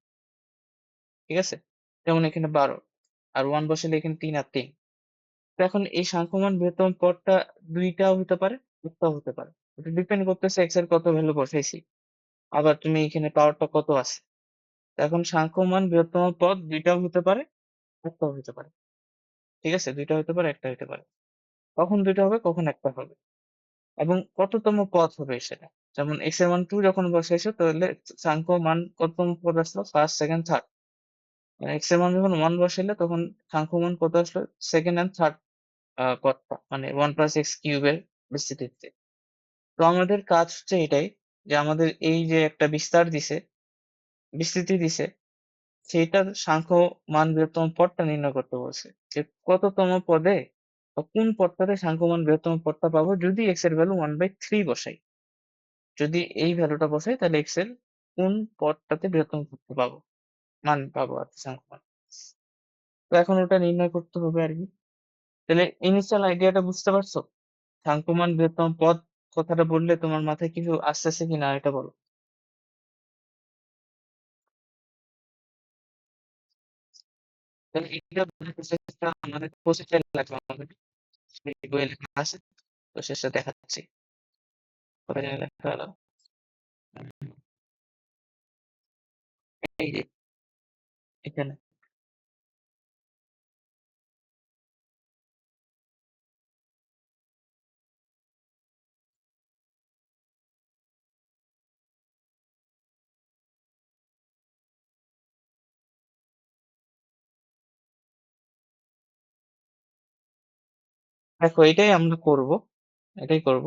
ঠিক আছে। যেমন এখানে 12, আর 1 বসালে এখানে 3 আর 3। তো এখন এই সাংখ্য মান বৃহত্তম পদটা দুইটাও হতে পারে, একটাও হতে পারে। এটা ডিপেন্ড করতেছে এক্স এর কত ভ্যালু বসাইছি, আবার তুমি এখানে পাওয়ারটা কত আছে। তো এখন সাংখ্য মান বৃহত্তম পদ দুইটাও হতে পারে, একটাও হতে পারে, ঠিক আছে। দুইটা হতে পারে, একটা হতে পারে। কখন দুইটা হবে, কখন একটা হবে, এবং কততম পদ হবে সেটা। যেমন এক্স এর মান 2 যখন বসাইছো, তাহলে সাংখ্য মান কততম পদ আসলো? First, second, third. এক্স এর মান যখন 1 বসাইলে, তখন সাংখ্য মান কত আসলো? সেকেন্ড এন্ড থার্ড পদটা, মানে 1 + x³ বিস্তৃতিতে। তো আমাদের কাজ হচ্ছে এটাই, যে আমাদের এই যে একটা বিস্তৃতি দিছে, সেইটার সাংখ্য মান বৃহত্তম পদটা নির্ণয় করতে বলছে, যে কততম পদে বা কোন পদটাতে সাংখ্য মান বৃহত্তম পদটা পাবো, যদি এক্স এর ভ্যালু 1/3 বসাই। যদি এই ভ্যালুটা বসাই, তাহলে এক্স এর কোন পদটাতে বৃহত্তম পদটা পাবো, মান পাবো আর কি, সাংখ্য মান। তো এখন ওটা নির্ণয় করতে হবে আর কি। তাহলে ইনিশিয়াল আইডিয়াটা বুঝতে পারছো? সাংখ্য মান বৃহত্তম পদ কথাটা বললে তোমার মাথায় কিছু আসতেছে কিনা এটা বলো। তাহলে এটা বোঝার চেষ্টা আমাদের প্রসেসটা লাগবে, আমাদের এই বইয়ে লেখা আছে, তো শেষে দেখাচ্ছি। কোথায় যেন লেখা হলো, এই যে এখানে। দেখো এটাই আমরা করব, এটাই করব,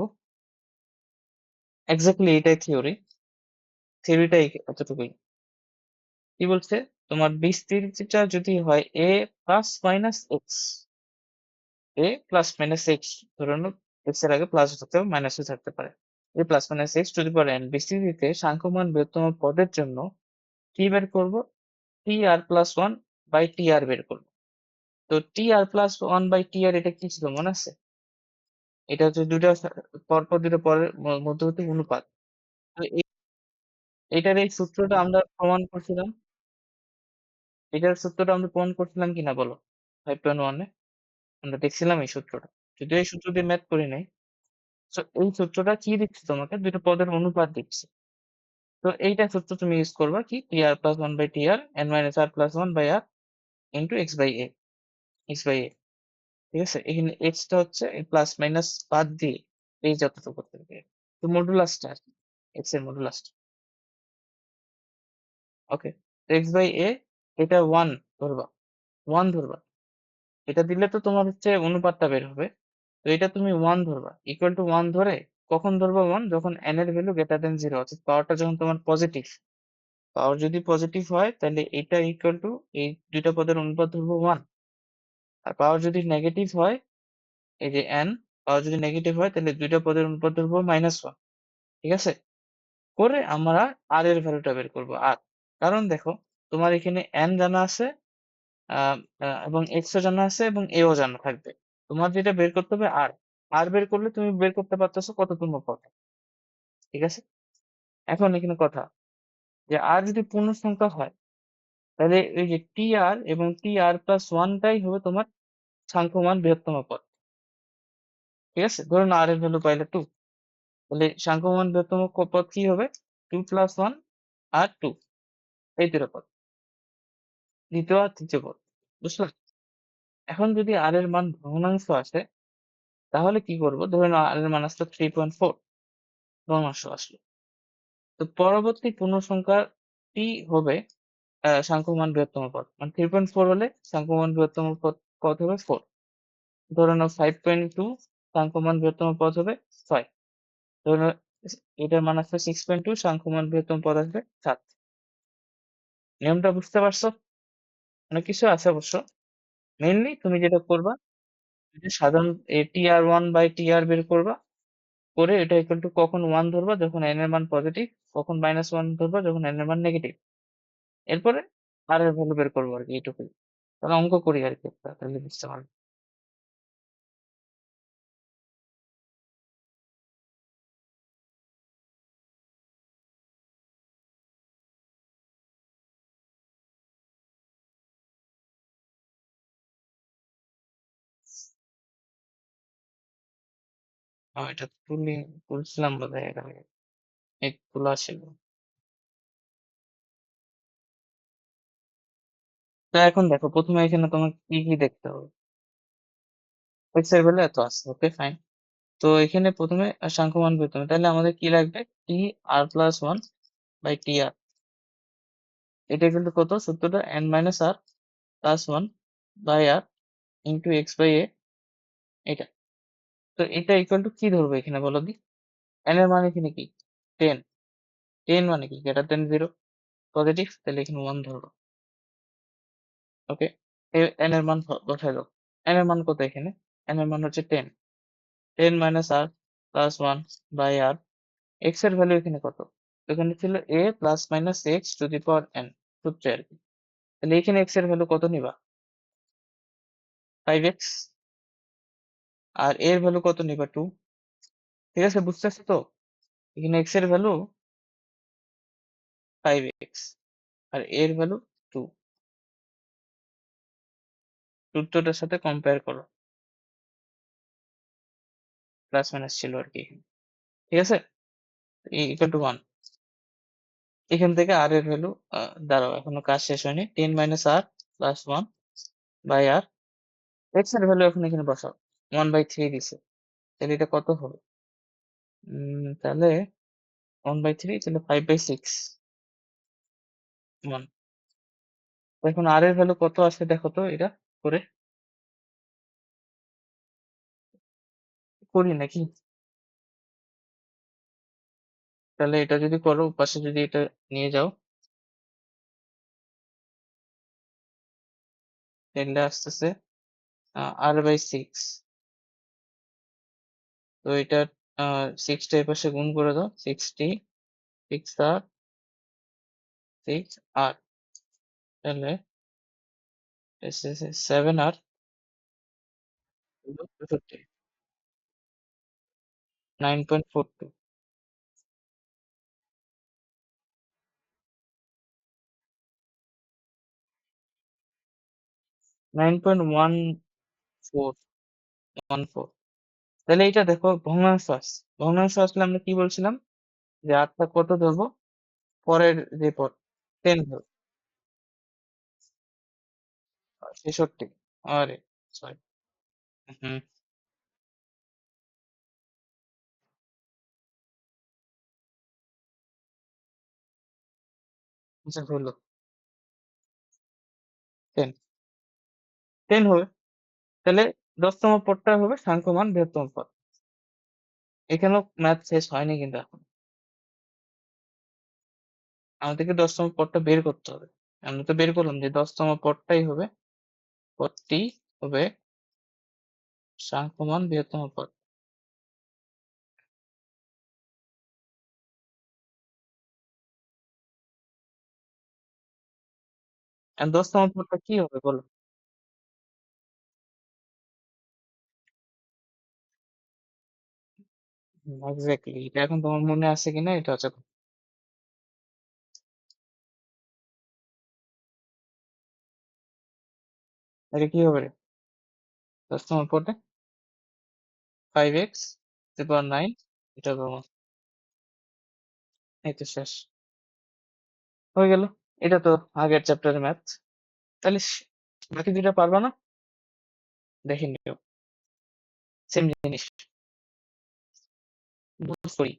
এক্স্যাক্টলি এটাই থিওরিটাই এতটুকুই। কি বলছে, তোমার বিস্তৃতিটা যদি হয় এ প্লাস মাইনাস এক্স, এ প্লাস মাইনাস এক্স, ধরে নাও এক্স এর আগে প্লাস থাকতে পারে মাইনাসও থাকতে পারে, a plus minus x to the power n বিস্তৃতিতে সাংখ্যমান বৃহত্তম পদের জন্য কি বের করব, t r plus one by t r বের করব। তো t r plus one by t r এটা কি ছিল মনে আছে? এটা হচ্ছে দুটা পরপর দুটো পরের মধ্যবর্তী অনুপাত। তো এটার এই সূত্রটা আমরা প্রমাণ করছিলাম, এটার সূত্রটা আমরা প্রমাণ করছিলাম কিনা বলো 5.1 এ আমরা দেখছিলাম এই সূত্রটা, যদিও এই সূত্র দিয়ে ম্যাথ করি নাই। তো এই সূত্রটা কি দিচ্ছে তোমাকে, দুটো পদের অনুপাত দিচ্ছে। তো এইটা সূত্র তুমি ইউজ করবা কি, t r plus one by t r n minus R plus one by r into x by a, x by a. ঠিক আছে, এখানে এক্স টা হচ্ছে এই প্লাস মাইনাস বাদ দিয়ে এই যতটুকু থেকে, তো মডুলাসটা আর কি, এক্স এর মডুলাসটা। ওকে, এক্স বাই এ, এটা ওয়ান ধরবা, ওয়ান ধরবা, এটা দিলে তো তোমার হচ্ছে অনুপাতটা বের হবে। তো এটা তুমি ওয়ান ধরবা, ইকুয়াল টু ওয়ান ধরে, কখন ধরবা ওয়ান, যখন এন এর ভ্যালু গ্রেটার দেন জিরো, অর্থাৎ পাওয়ারটা যখন তোমার পজিটিভ, পাওয়ার যদি পজিটিভ হয় তাহলে এটা ইকুয়াল টু এই দুইটা পদের অনুপাত ধরবো ওয়ান। আর পাওয়ার যদি নেগেটিভ হয়, এই যে এন, পাওয়ার যদি নেগেটিভ হয় তাহলে দুইটা পদের অনুপাত ধরবো মাইনাস ওয়ান। ঠিক আছে, করে আমরা আর এর ভ্যালুটা বের করবো আর, কারণ দেখো তোমার এখানে এন জানা আছে, এবং এক্স ও জানা আছে এবং এ ও জানা থাকবে। তোমার যেটা বের করতে হবে আর, আর বের করলে তুমি বের করতে পারতেছো কততম পদ। ঠিক আছে, এখন এখানে কথা, যে আর যদি পূর্ণ সংখ্যা হয় তাহলে এই যে টি আর এবং টি আর প্লাস ওয়ানটাই হবে তোমার সাংখ্যমান বৃহত্তম পদ। ঠিক আছে, ধরুন আর এর ভ্যালু পাইলে টু, তাহলে সাংখ্যমান বৃহত্তম পদ কি হবে, টু প্লাস ওয়ান আর টু, এই দুটো পদ, দ্বিতীয় আর তৃতীয় পদ। বুঝলা? এখন যদি আর এর মান ভগ্নাংশ আসে তাহলে কি করবো, ধরে নাও আর এর মান আসলো 3.4, ভগ্নাংশ আসলো, তো পরবর্তী পূর্ণ সংখ্যাটি হবে সাংখ্যমান বৃহত্তম পদ, মানে 3.4 হলে সাংখ্যমান বৃহত্তম পদ পদ হবে 4। ধরে নাও 5.2, সাংখ্যমান বৃহত্তম পদ হবে 5। ধরে নাও এটার মান আসবে 6.2, সাংখ্যমান বৃহত্তম পদ আসবে 7। নিয়মটা বুঝতে পারছো? অনেক কিছু আছে অবশ্য, মেইনলি তুমি যেটা করবা, যে সাধারণ টি আর ওয়ান বাই টি আর বের করবা, করে এটা ইকুয়াল টু কখন ওয়ান ধরবা যখন এন এর মান পজিটিভ, কখন মাইনাস ওয়ান ধরবা যখন এন এর মান নেগেটিভ। এরপরে আর এর ভ্যালু বের করবো আর কি, এইটুকুই। তাহলে অঙ্ক করি আর কি একটা, তাহলে বুঝতে পারবে। এটা তুলছিলাম বোধহয় এর আগে, এই তোলা ছিল। তো এখন দেখো প্রথমে এখানে তোমাকে কি কি দেখতে হবে, এক্স এর ভ্যালু এত আছে, ওকে ফাইন। তো এখানে প্রথমে সাংখ্যমান পেতে হবে, তাহলে আমাদের কি লাগবে, t r plus one by t r, এটা কিন্তু কত সূত্রটা, n minus R plus one by r into x by a, এটা। তো এটা ইকুয়াল টু কি ধরবো এখানে বলো দি, এন এর মানে এখানে কি, 10, 10 মানে কি গ্রেটার দেন জিরো, পজিটিভ, তাহলে এখানে ওয়ান ধরবো। ওকে, এন এর মান বসাই দাও, এন এর মান কত এখানে, এন এর মান হচ্ছে 10, 10 minus R plus one by R, x এর ভ্যালু এখানে কত, এখানে ছিল a plus minus x to the power n, সূত্রে আর কি। তাহলে এখানে এক্স এর ভ্যালু কত নিবা, 5x, আর এর ভ্যালু কত নিবা, 2। ঠিক আছে, বুঝতেছো তো, এখানে এক্স এর ভ্যালু 5x আর এর ভ্যালু 2, সূত্রটার সাথে কম্পেয়ার করো, প্লাস মাইনাস ছিল আর কি এখানে। ঠিক আছে, ইকুয়াল টু 1, এখান থেকে আর এর ভ্যালু, দাঁড়াও এখনো কাজ শেষ হয়নি, 10 minus R plus one by R, x এর ভ্যালু এখন এখানে বসাও, 1/3 দিছে, তাহলে এটা কত হবে, তাহলে 1/3, তাহলে 5/6, 1। এখন আর এর ভ্যালু কত আসে দেখো তো এটা করে, করি নাকি? তাহলে এটা যদি করো, পাশে যদি এটা নিয়ে যাও, তাহলে আসতেছে r/6। তো এটা 6টা এই পাশে গুণ করে দাও, 60, 6r, 6r, তাহলে 7r 65, 9.42, 9.1414। তাহলে এটা দেখো ভগ্নাংশ আসছে। ভগ্নাংশ আসলে আমরা কি বলছিলাম, যে আটটা কত ধরবো, পরের যে পদ 10 ধরবো, 66। আরে সরি। হুম, আচ্ছা হলো 10, 10 হবে। তাহলে 10তম পদটা হবে সাংখ্যমান বৃহত্তম পদ। এখানেও ম্যাথ শেষ হয়নি কিন্তু এখন। আমাদেরকে 10তম পদটা বের করতে হবে। আমরা তো বের করলাম যে 10তম পদটাই হবে, পদটি হবে সাংখ্যমান বৃহত্তম পদ। আর 10তম পদটা কি হবে বলো? এক্স্যাক্টলি, এটা এখন তোমার মনে আছে কিনা এটা হচ্ছে কথা। এটা কি হবে রে? 10তম পদে 5x টু দি পাওয়ার 9, এটা পাবো। এই তো শেষ হয়ে গেল। এটা তো আগের চ্যাপ্টারের ম্যাথ। তাহলে বাকি দুইটা পারবা না? দেখে নিও, সেম জিনিস। বুঝ করি,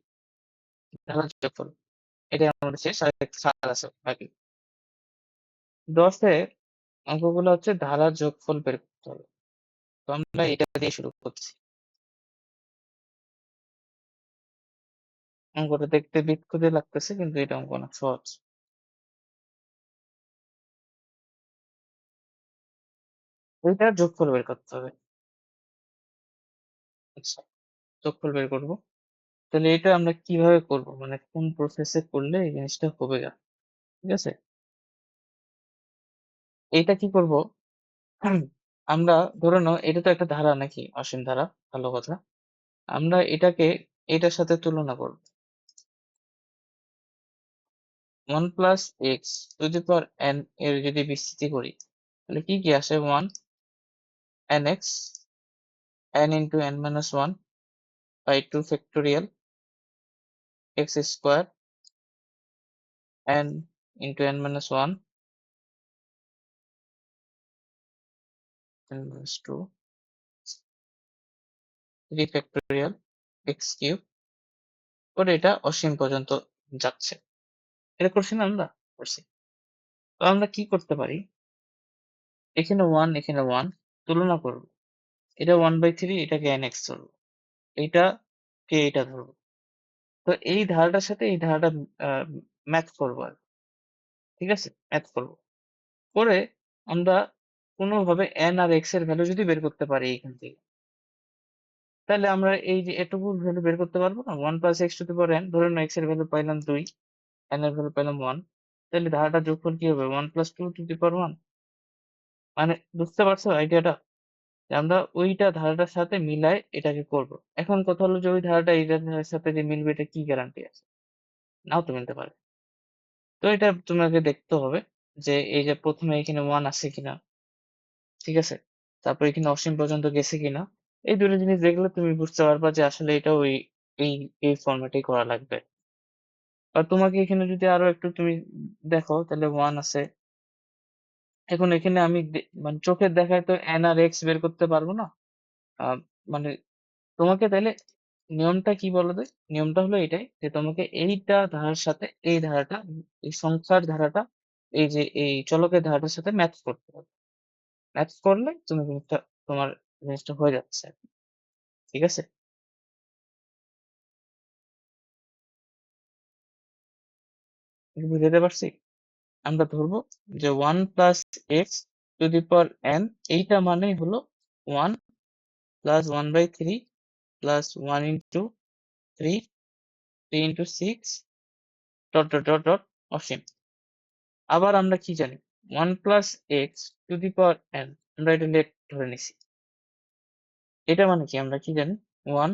ধারার যোগফল, এটাই আমাদের শেষ। আর একটা সার আছে বাকি। 10 অঙ্কগুলো হচ্ছে ধারার যোগফল বের করতে হবে। তো আমরা এটা দিয়ে শুরু করছি। অঙ্কটা দেখতে বিক্ষুব্ধ লাগতেছে, কিন্তু এটা অঙ্ক না, সহজ। ওইটার যোগফল বের করতে হবে। আচ্ছা, যোগফল বের করব। তাহলে এটা আমরা কিভাবে করব, মানে কোন প্রসেসে করলে এই জিনিসটা হবে না, ঠিক আছে? এটা কি করব, আমরা ধরে নাও এটা তো একটা ধারা নাকি, অসীম ধারা, ভালো কথা। আমরা এটাকে এটার সাথে তুলনা করব। 1 plus x to the power N এর যদি বিস্তৃতি করি, তাহলে কি কি আসে? 1 N X, n into n minus 1 by 2 factorial X square, n into n minus 1, n minus 2, 3 factorial X cube, করে এটা অসীম পর্যন্ত যাচ্ছে। এটা করছি না আমরা? করছি। তো আমরা কি করতে পারি, এখানে 1 এখানে 1 তুলনা করব। এটা 1/3, এটাকে nx ধরবো, এইটাকে এটা ধরবো। তো এই ধারাটার সাথে এই ধারাটা ম্যাথ করবো আর, ঠিক আছে? ম্যাথ করবো। করে আমরা কোনোভাবে n আর x এর ভ্যালু যদি বের করতে পারি এখান থেকে, তাহলে আমরা এই যে এটুকু ভ্যালু বের করতে পারবো না? 1 plus x to the power n, ধরে নাও x এর ভ্যালু পাইলাম 2, n এর ভ্যালু পাইলাম 1, তাহলে ধারাটার যোগফল কি হবে? 1 প্লাস 2 টু দি পাওয়ার 1। মানে বুঝতে পারছো আইডিয়াটা? যে আমরা ওইটা ধারাটার সাথে মিলাই এটাকে করব। এখন কথা হলো যে ওই ধারাটা এই ধারার সাথে যে মিলবে, এটা কি গ্যারান্টি আছে? নাও তো মিলতে পারে। তো এটা তোমাকে দেখতে হবে যে এই যে প্রথমে এখানে 1 আছে কিনা, ঠিক আছে? তারপর এখানে অসীম পর্যন্ত গেছে কিনা। এই দুটো জিনিস দেখলে তুমি বুঝতে পারবা যে আসলে এটা ওই এই এই ফরম্যাটেই করা লাগবে। আর তোমাকে এখানে যদি আরো একটু তুমি দেখো, তাহলে 1 আছে। এখন এখানে আমি মানে চোখের দেখায় তো n আর x বের করতে পারবো না। আহ, মানে তোমাকে তাইলে নিয়মটা কি বলো তো? নিয়মটা হলো এটাই যে তোমাকে এইটা ধারার সাথে এই ধারাটা, এই সংখ্যার ধারাটা, এই যে এই চলকের ধারাটার সাথে ম্যাচ করতে হবে। ম্যাচ করলে তুমি জিনিসটা, তোমার জিনিসটা হয়ে যাচ্ছে, ঠিক আছে? বুঝাতে পারছি? আমরা ধরবো যে 1 plus x to the power n, এইটা মানেই হলো 1 plus 1/3 plus 1 into 3, 3 into 6 dot dot dot dot অসীম। আবার আমরা কি জানি? 1 plus x to the power n, আমরা এটা লেট ধরে নিছি। এটা মানে কি আমরা কি জানি? 1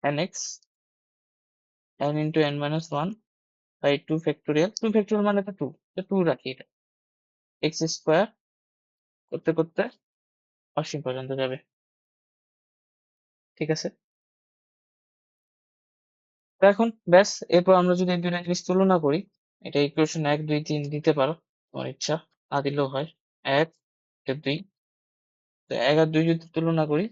nx n into n minus 1 by 2 factorial. 2 factorial মানে তো 2, তো 2 রাখি এটা। এক্স স্কোয়ার করতে করতে অসীম পর্যন্ত যাবে। ঠিক আছে? তো এখন ব্যাস, এরপর আমরা যদি এই দুইটা জিনিস তুলনা করি, এটা ইকুয়েশন 1 2 3 দিতে পারো, তোমার ইচ্ছা, না দিলেও হয়। 1 এটা 2, তো 1 আর 2 যদি তুলনা করি,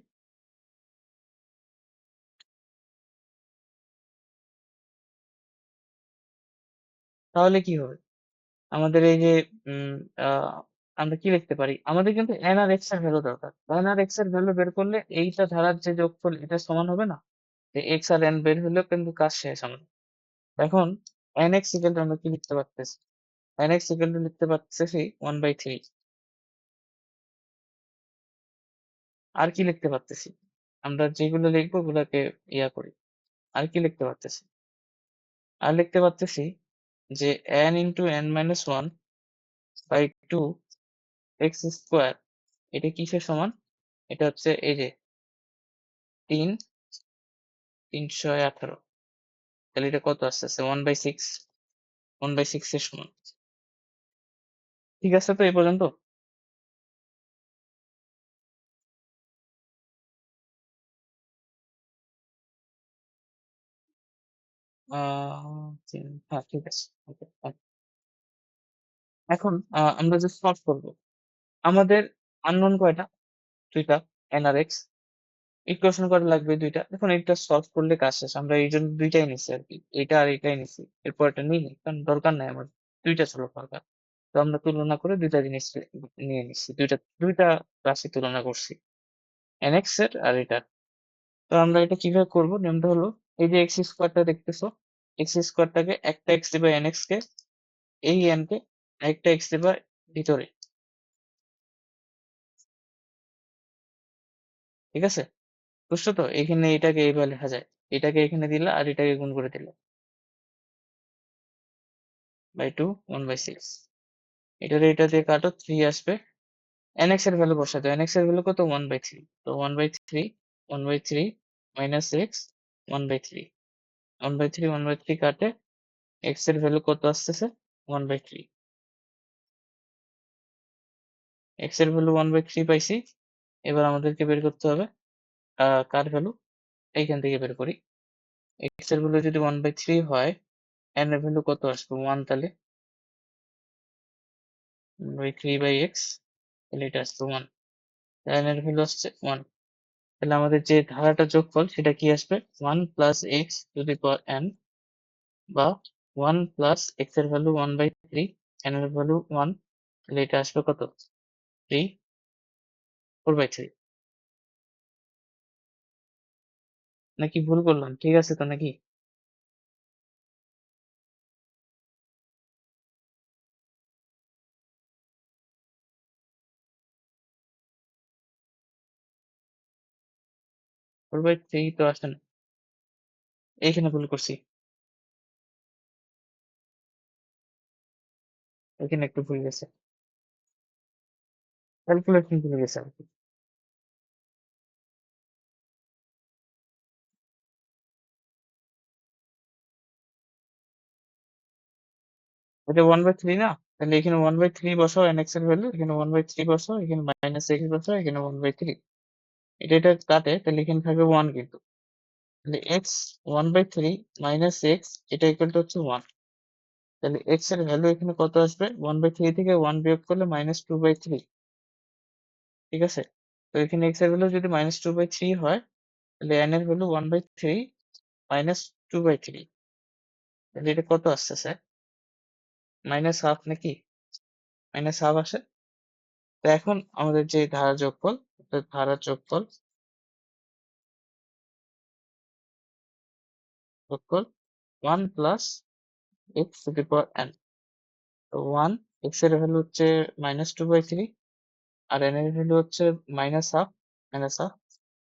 তাহলে কি হবে? আমাদের এই যে উম আহ, আমরা কি লিখতে পারি? আমাদের কিন্তু n আর x এর ভ্যালু দরকার। n আর x এর ভ্যালু বের করলে এইটা ধারার যে যোগফল এটা সমান হবে না? যে x আর n বের হলেও কিন্তু কাজ শেষ আমাদের। এখন nx ইকুয়াল টু আমরা কি লিখতে পারতেছি? nx ইকুয়াল টু লিখতে পারতেছি 1/3। আর কি লিখতে পারতেছি? আমরা যেগুলো লিখবো ওগুলাকে ইয়া করি। আর কি লিখতে পারতেছি? আর লিখতে পারতেছি যে n into n minus 1 by 2 X square, এটা কিসের সমান? এটা হচ্ছে এই যে 3 318। তাহলে এটা কত আসতেছে? 1/6, 1/6 এর সমান। ঠিক আছে তো এই পর্যন্ত? হ্যাঁ ঠিক আছে, ওকে। এখন আমরা যে সলভ করব, আমাদের আননোন কয়টা? দুইটা, n আর x। ইকুয়েশন করা লাগবে দুইটা। এখন এটা সলভ করলে কাজ শেষ। আমরা এই জন্য দুইটাই নিচ্ছি আর কি, এটা আর এটাই নিচ্ছি। এরপর এটা নিই নি, কারণ দরকার নাই আমার, দুইটা সলভ দরকার। তো আমরা তুলনা করে দুইটা জিনিস নিয়ে নিচ্ছি, দুইটা দুইটা রাশি তুলনা করছি, nx এর আর এটা। তো আমরা এটা কিভাবে করব? নিয়মটা হলো, এই যে এক্স স্কোয়ারটা দেখতেছো, এক্স স্কোয়ারটাকে একটা এক্স দিবা nx কে, এই n কে আরেকটা এক্স দিবা ভিতরে। ঠিক আছে? বুঝছো তো? এখানে এটাকে এইভাবে লেখা যায়, এটাকে এখানে দিলা আর এটাকে গুণ করে দিলা বাই 2 1/6। এটা দিয়ে কাটো, 3 আসবে। nx এর ভ্যালু বসাতে হবে। nx এর ভ্যালু কত? 1/3। তো 1/3, 1/3 মাইনাস এক্স 1/3, 1/3 1/3 কাটে, x এর ভ্যালু কত আসতেছে? 1/3। x এর ভ্যালু 1/3 পাইছি। এবার আমাদেরকে বের করতে হবে কার ভ্যালু? এইখান থেকে বের করি। x এর ভ্যালু যদি 1/3 হয়, n এর ভ্যালু কত আসবে? 1। তাহলে 1/3/x, তাহলে এটা আসছে 1। n এর ভ্যালু আসছে 1। তাহলে আমাদের যে ধারাটা যোগফল সেটা কি আসবে? 1 plus x to the power n, বা 1 প্লাস এক্স এর ভ্যালু 1/3, n এর ভ্যালু 1, তাহলে এটা আসবে কত? 3 4/3। নাকি ভুল করলাম? ঠিক আছে তো নাকি? 4/3 তো আসে না, এইখানে ভুল করছি, এখানে একটু ভুল গেছে, ক্যালকুলেশন ভুল গেছে আর কি। এটা 1/3 না? তাহলে এখানে 1/3 বসাও, nx এর ভ্যালু এখানে 1/3 বসাও, এখানে মাইনাস এক্স বসাও, এখানে 1/3। এটা কাটে, তাহলে এখানে থাকবে 1 কিন্তু। তাহলে এক্স 1/3 মাইনাস এক্স, এটা ইকুয়াল টু হচ্ছে 1। তাহলে এক্স এর ভ্যালু এখানে কত আসবে? 1/3 থেকে 1 বিয়োগ করলে -2/3। ঠিক আছে? তো এখানে এক্স এর ভ্যালু যদি -2/3 হয়, তাহলে n এর ভ্যালু 1/3 -2/3, তাহলে এটা কত আসতেছে? -1/2 নাকি? -1/2 আসে। তো এখন আমাদের যে ধারা যোগফল, অর্থাৎ ধারা যোগফল, যোগফল 1 plus x to the power N. তো 1 এক্স এর ভ্যালু হচ্ছে -2/3 আর n এর ভ্যালু হচ্ছে -হাফ।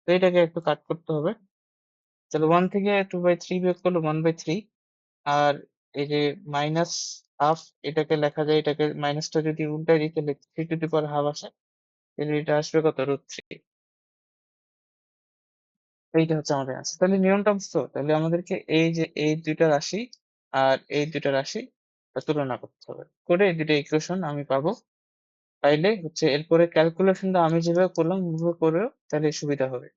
তো এটাকে একটু কাট করতে হবে। তাহলে 1 থেকে 2/3 বিয়োগ করলে 1/3 আর এই যে -হাফ এটাকে লেখা যায়, এটাকে মাইনাসটা যদি উল্টাই দিই তাহলে 3 টু দি পাওয়ার হাফ আসে, তাহলে এটা আসবে কত √3। এইটা হচ্ছে আমাদের অ্যান্সার। তাহলে নিয়মটা বুঝছো? তাহলে আমাদেরকে এই যে এই দুইটা রাশি আর এই দুইটা রাশি তুলনা করতে হবে, করে এই দুইটা ইকুয়েশন আমি পাবো। পাইলে হচ্ছে এরপরে ক্যালকুলেশনটা আমি যেভাবে করলাম ওইভাবে করেও তাহলে সুবিধা হবে।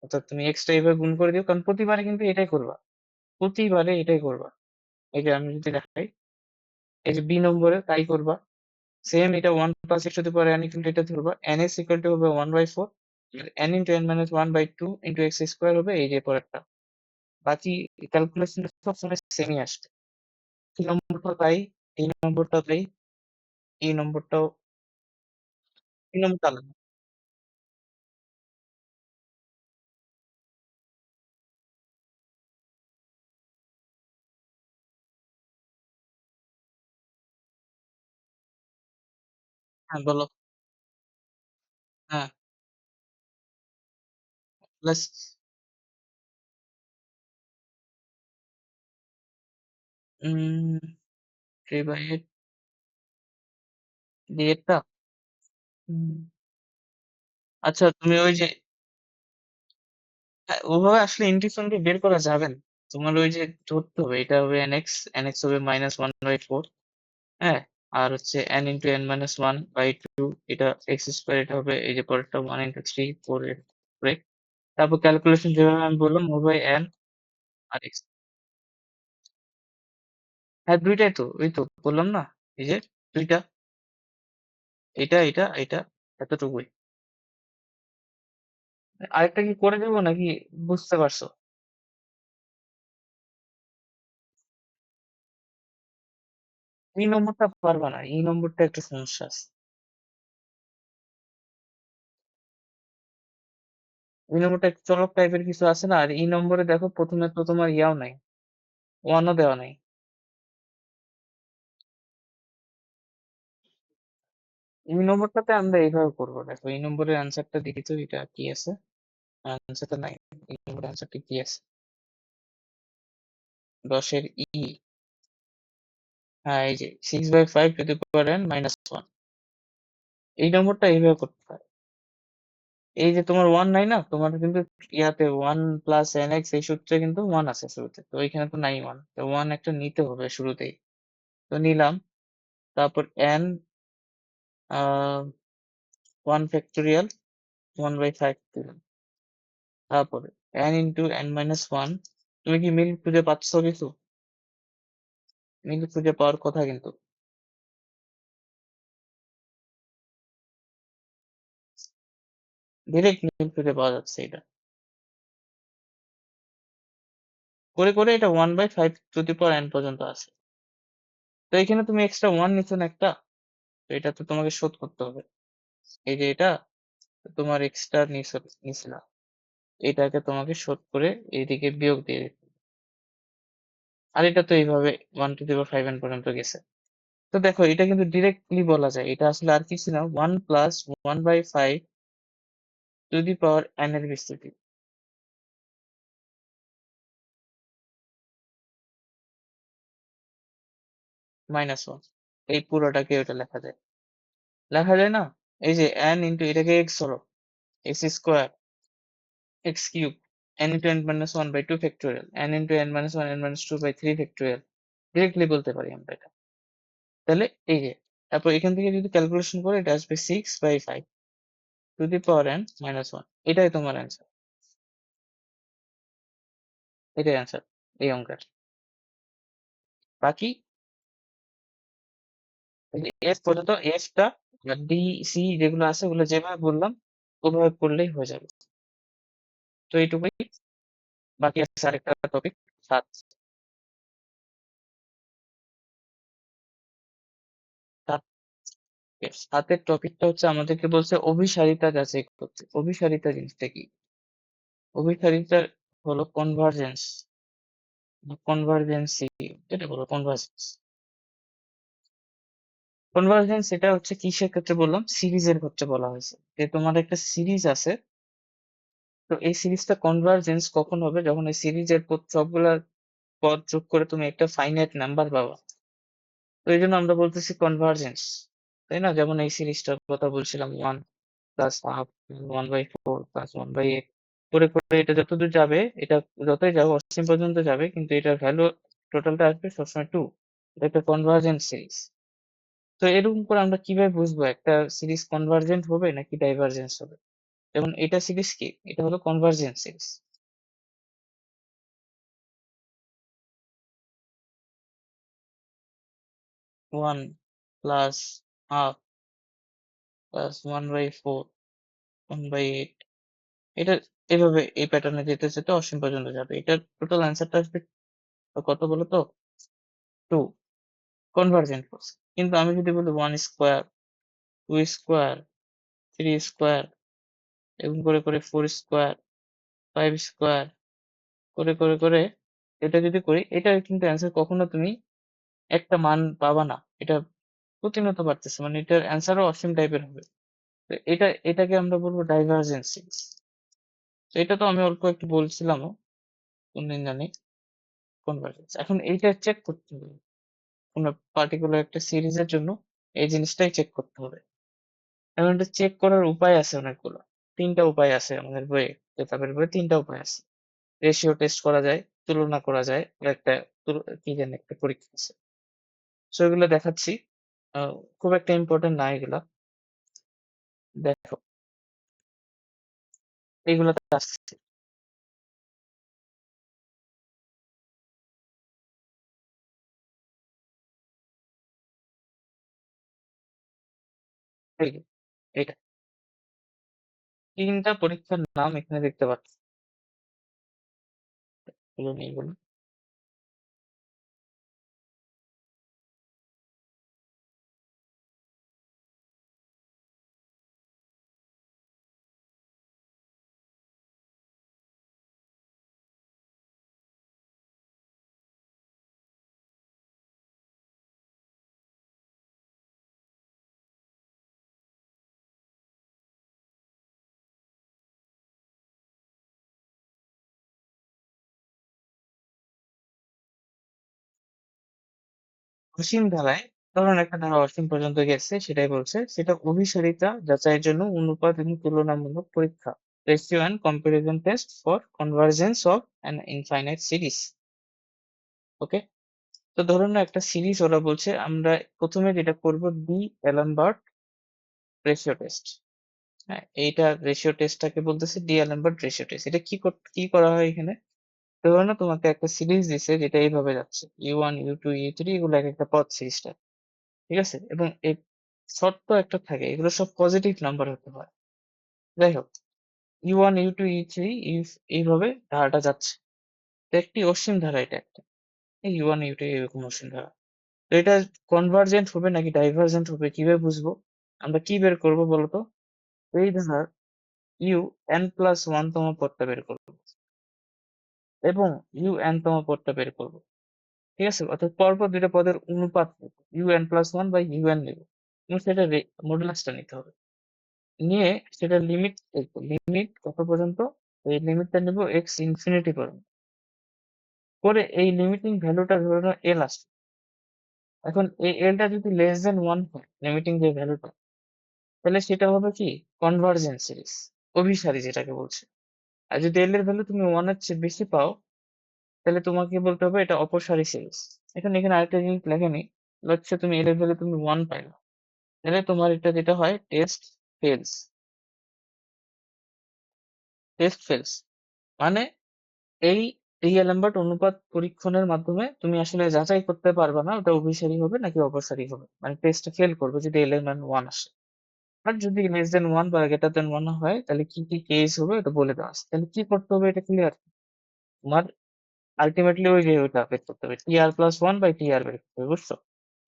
অর্থাৎ তুমি এক্সট্রা এইভাবে গুণ করে দিও, কারণ প্রতিবারে কিন্তু এটাই করবা, প্রতিবারে এটাই করবা। এই যে আমি যদি দেখাই, এই যে বি নম্বরে তাই করবা। সেম এটা 1 plus x to the power n equal to এটা ধরবা, n is equal to হবে 1/4 আর n into n minus 1/2 into x square হবে এই যে পরেরটা। বাকি ক্যালকুলেশন সবসময় সেমই আসবে। এই নম্বরটাও তাই, এই নম্বরটাও তাই, এই নম্বরটাও, এই নম্বরটা আলাদা। হ্যাঁ বলো। হ্যাঁ প্লাস 3/8 দিয়ে টা। হুম, আচ্ছা তুমি ওই যে হ্যাঁ, ওভাবে আসলে ইন্টিগ্রেশন দিয়ে বের করা যাবে না। তোমার ওই যে ধরতে হবে এটা হবে nx হবে -1/4, হ্যাঁ? আর হচ্ছে n into n minus 1/2 এটা x স্কয়ার, এটা হবে এই যে পরেরটা 1 into 3 4 এর উপরে। তারপর ক্যালকুলেশন যেভাবে আমি বললাম হবে n আর x। হ্যাঁ ২ টাই তো। ওই তো বললাম না? এই যে ২ টা। এটা এতটুকুই। আরেকটা কি করে দেব নাকি বুঝতে পারছো? এই নম্বরটা পারবা না। এই নম্বরটা একটু সমস্যা আছে। এই নম্বরটা একটু চলক টাইপের কিছু আছে না? আর এই নম্বরে দেখো ১ম এ তো তোমার ইয়াও নাই, 1 ও দেওয়া নাই। এই নম্বরটাতে আমরা এইভাবে করব। দেখো এই নম্বরের অ্যান্সারটা দেখি তো এটা কি আছে? অ্যান্সারটা নাই। এই নম্বরের অ্যান্সারটা কি আছে? ১০ এর হ্যাঁ এই যে 6/5 টু দি পাওয়ার n -1। এই নম্বরটা এইভাবে করতে হয়। এই যে তোমার 1 নাই না? তোমার কিন্তু ইয়াতে 1 প্লাস nx এই সূত্রে কিন্তু 1 আছে শুরুতে। তো এখানে তো নাই 1। তো 1 একটা নিতে হবে শুরুতেই। তো নিলাম। তারপর n আ 1 ফ্যাক্টোরিয়াল 1/5 দিলাম। তারপরে n into n minus 1। তুমি কি মিল খুঁজে পাচ্ছ কিছু? মিল খুঁজে পাওয়ার কথা কিন্তু। ডিরেক্ট মিল খুঁজে পাওয়া যাচ্ছে এটা। করে এটা 1/5 টু দি পাওয়ার n পর্যন্ত আছে। তো এখানে তুমি এক্সট্রা 1 নিচ্ছ না একটা? তো এটা তো তোমাকে শোধ করতে হবে। এই যে এটা তোমার এক্সট্রা নিছিলা। এটাকে তোমাকে শোধ করে এইদিকে বিয়োগ দিয়ে দিতে হবে। আর এটা তো এইভাবে 1 টু দি পাওয়ার 5 n পর্যন্ত গেছে। তো দেখো এটা কিন্তু ডিরেক্টলি বলা যায়। এটা আসলে আর কিছু না 1 plus 1/5 two the power n এর বিস্তৃতি -1। এই পুরোটাকে ওটা লেখা যায়। লেখা যায় না? এই যে n ইনটু এটাকে x ধরো, x square, x cube, n into n minus 1/2 factorial, n into n minus 1 n minus 2/3 factorial. Directly বলতে পারি আমরা এটা। তাহলে এই যে তারপর এখান থেকে যদি ক্যালকুলেশন করে এটা আসবে 6/5 two the power n minus 1। এটাই তোমার অ্যান্সার। এটাই অ্যান্সার এই অঙ্কের। বাকি এই যে f পর্যন্ত f টা d c যেগুলো আছে ওগুলো যেভাবে বললাম ওভাবে করলেই হয়ে যাবে। তো এইটুকুই। বাকি আছে আরেকটা টপিক ৭। ৭ ৭ এর টপিকটা হচ্ছে আমাদেরকে বলছে অভিসারিতা যাচাই করতে। অভিসারিতা জিনিসটা কি? অভিসারিতা হলো কনভার্জেন্স। কনভার্জেন্সি, এটা বলো কনভার্জেন্স। কনভার্জেন্স এটা হচ্ছে কিসের ক্ষেত্রে বললাম, সিরিজের ক্ষেত্রে বলা হয়েছে যে তোমার একটা সিরিজ আছে, তো এই সিরিজটা কনভার্জেন্স কখন হবে, যখন এই সিরিজের সবগুলা পদ যোগ করে তুমি একটা ফাইনাইট নাম্বার পাবা। তো এই জন্য আমরা বলতেছি কনভার্জেন্স, তাই না? যেমন এই সিরিজটার কথা বলছিলাম, 1 + ½ 1/4 + 1/8 করে করে এটা যতদূর যাবে, এটা যতই যাবে অসীম পর্যন্ত যাবে, কিন্তু এটার ভ্যালু টোটালটা আসবে সবসময় 2। এটা একটা কনভার্জেন্ট সিরিজ। তো এরকম করে আমরা কিভাবে বুঝবো একটা সিরিজ কনভার্জেন্ট হবে নাকি ডাইভারজেন্স হবে? যেমন এটা সিরিজ কি, এটা হলো কনভার্জেন্ট সিরিজ। 1 + ½ + 1/4 এটা এভাবে এই প্যাটার্নে যেতে যেতে অসীম পর্যন্ত যাবে। এটার টোটাল অ্যান্সারটা আসবে কত বলো তো? 2 কনভার্জেন্ট করছে। কিন্তু আমি যদি বলি 1 স্কোয়ার, 2 স্কোয়ার, 3 স্কোয়ার, এরকম করে করে 4 স্কোয়ার, 5 স্কোয়ার করে করে করে এটা যদি করি, এটা কিন্তু অ্যান্সার কখনো তুমি একটা মান পাবা না। এটা প্রতিনিয়ত বাড়তেছে, মানে এটার অ্যান্সারও অসীম টাইপের হবে। তো এটাকে আমরা বলবো ডাইভারজেন্ট সিরিজ। তো এটা তো আমি অল্প একটু বলছিলামও কোনদিন জানি, কনভার্জেন্স। এখন এইটা চেক করতে হবে কোনো পার্টিকুলার একটা সিরিজের জন্য, এই জিনিসটাই চেক করতে হবে। এখন এটা চেক করার উপায় আছে অনেকগুলো। 3টা উপায় আছে আমাদের বইয়ে, কেতাবের বইয়ে 3টা উপায় আছে। রেশিও টেস্ট করা যায়, তুলনা করা যায়, আর একটা কি জানি একটা পরীক্ষা আছে। সো এগুলো দেখাচ্ছি। আহ, খুব একটা ইম্পর্টেন্ট না এগুলা। দেখো, এগুলোতে আসছে। এই যে, এটা 3টা পরীক্ষার নাম এখানে দেখতে পাচ্ছ, এগুলো নিয়ে এগুলো। অসীম ধারায়, ধরুন একটা ধারা অসীম পর্যন্ত গেছে, সেটাই বলছে সেটা অভিসারিতা যাচাইয়ের জন্য অনুপাত এবং তুলনামূলক পরীক্ষা, ratio and comparison test for convergence of an infinite series. Okay, তো ধরুন না একটা সিরিজ ওরা বলছে, আমরা প্রথমে যেটা করব ডি অ্যালামবার্ট রেশিও টেস্ট। হ্যাঁ, এইটা রেশিও টেস্টটাকে বলতেছে ডি অ্যালামবার্ট রেশিও টেস্ট। এটা কি করা হয় এখানে? ধরো না তোমাকে একটা সিরিজ দিছে যেটা এইভাবে যাচ্ছে, U1 U2 U3, এগুলো এক একটা পথ সিরিজটা, ঠিক আছে? এবং এই শর্ত একটা থাকে, এগুলো সব পজিটিভ নাম্বার হতে হয়। যাই হোক, U1 U2 U3 এইভাবে ধারাটা যাচ্ছে। তো একটি অসীম ধারা, এটা একটা, এই U1 U2 এরকম অসীম ধারা। তো এটা কনভার্জেন্ট হবে নাকি ডাইভার্জেন্ট হবে কিভাবে বুঝবো? আমরা কি বের করবো বলতো? এই ধারার UN+1 তম পদটা বের করবো এবং UN তম পদটা বের করবো, ঠিক আছে? অর্থাৎ পরপর দুইটা পদের অনুপাত নেব, UN+1 বাই UN নেব এবং সেটা মডুলাসটা নিতে হবে। নিয়ে সেটা লিমিট দেখবো, লিমিট কত পর্যন্ত, এই লিমিটটা নেব এক্স ইনফিনিটি পর্যন্ত করে, এই লিমিটিং ভ্যালুটা ধরে নাও এল আসছে। এখন এই এলটা যদি লেস দেন 1 হয়, লিমিটিং যে ভ্যালুটা, তাহলে সেটা হবে কি কনভার্জেন্ট সিরিজ, অভিসারী যেটাকে বলছে। আর যদি এল এর ভ্যালু তুমি 1 এর চেয়ে বেশি পাও, তাহলে তোমাকে বলতে হবে এটা অপসারী সিরিজ। এখন এখানে আরেকটা জিনিস লেখেনি, হচ্ছে তুমি এল এর ভ্যালু তুমি 1 পাইলো, তাহলে তোমার এটা যেটা হয় ফেলস টেস্ট ফেলস, মানে এই রিএলাম্বার্ট অনুপাত পরীক্ষণের মাধ্যমে তুমি আসলে যাচাই করতে পারবে না ওটা অভিসারী হবে নাকি অপসারী হবে, মানে টেস্ট ফেল করবে যদি এল এর মান 1 আসে। আর যদি লেস দেন 1 বা গ্রেটার দেন 1 হয়, তাহলে কি কি কেস হবে এটা বলে দেওয়া আছে। তাহলে কি করতে হবে এটা ক্লিয়ার? তোমার আলটিমেটলি ওই যে ওইটা বের করতে হবে, TR+1 বাই TR বের করতে হবে, বুঝছো?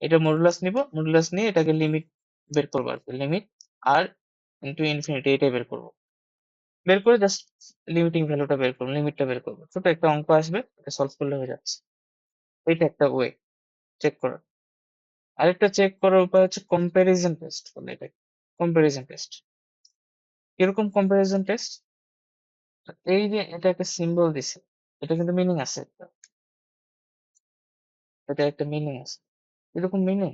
এটা মডুলাস নিব, মডুলাস নিয়ে এটাকে লিমিট বের করবো আর কি, লিমিট আর ইনটু ইনফিনিটি এটাই বের করবো। বের করে জাস্ট লিমিটিং ভ্যালুটা বের করবো, লিমিটটা বের করবো, ছোট একটা অঙ্ক আসবে, এটা সলভ করলে হয়ে যাচ্ছে। এইটা একটা ওয়ে চেক করার। আরেকটা চেক করার উপায় হচ্ছে কম্প্যারিজন টেস্ট বলে এটাকে। কম্প্যারিজন টেস্ট কিরকম কম্প্যারিজন টেস্ট? এই যে এটা একটা সিম্বল দিছে, এটা কিন্তু মিনিং আছে একটা, এটা একটা মিনিং আছে। এরকম মিনিং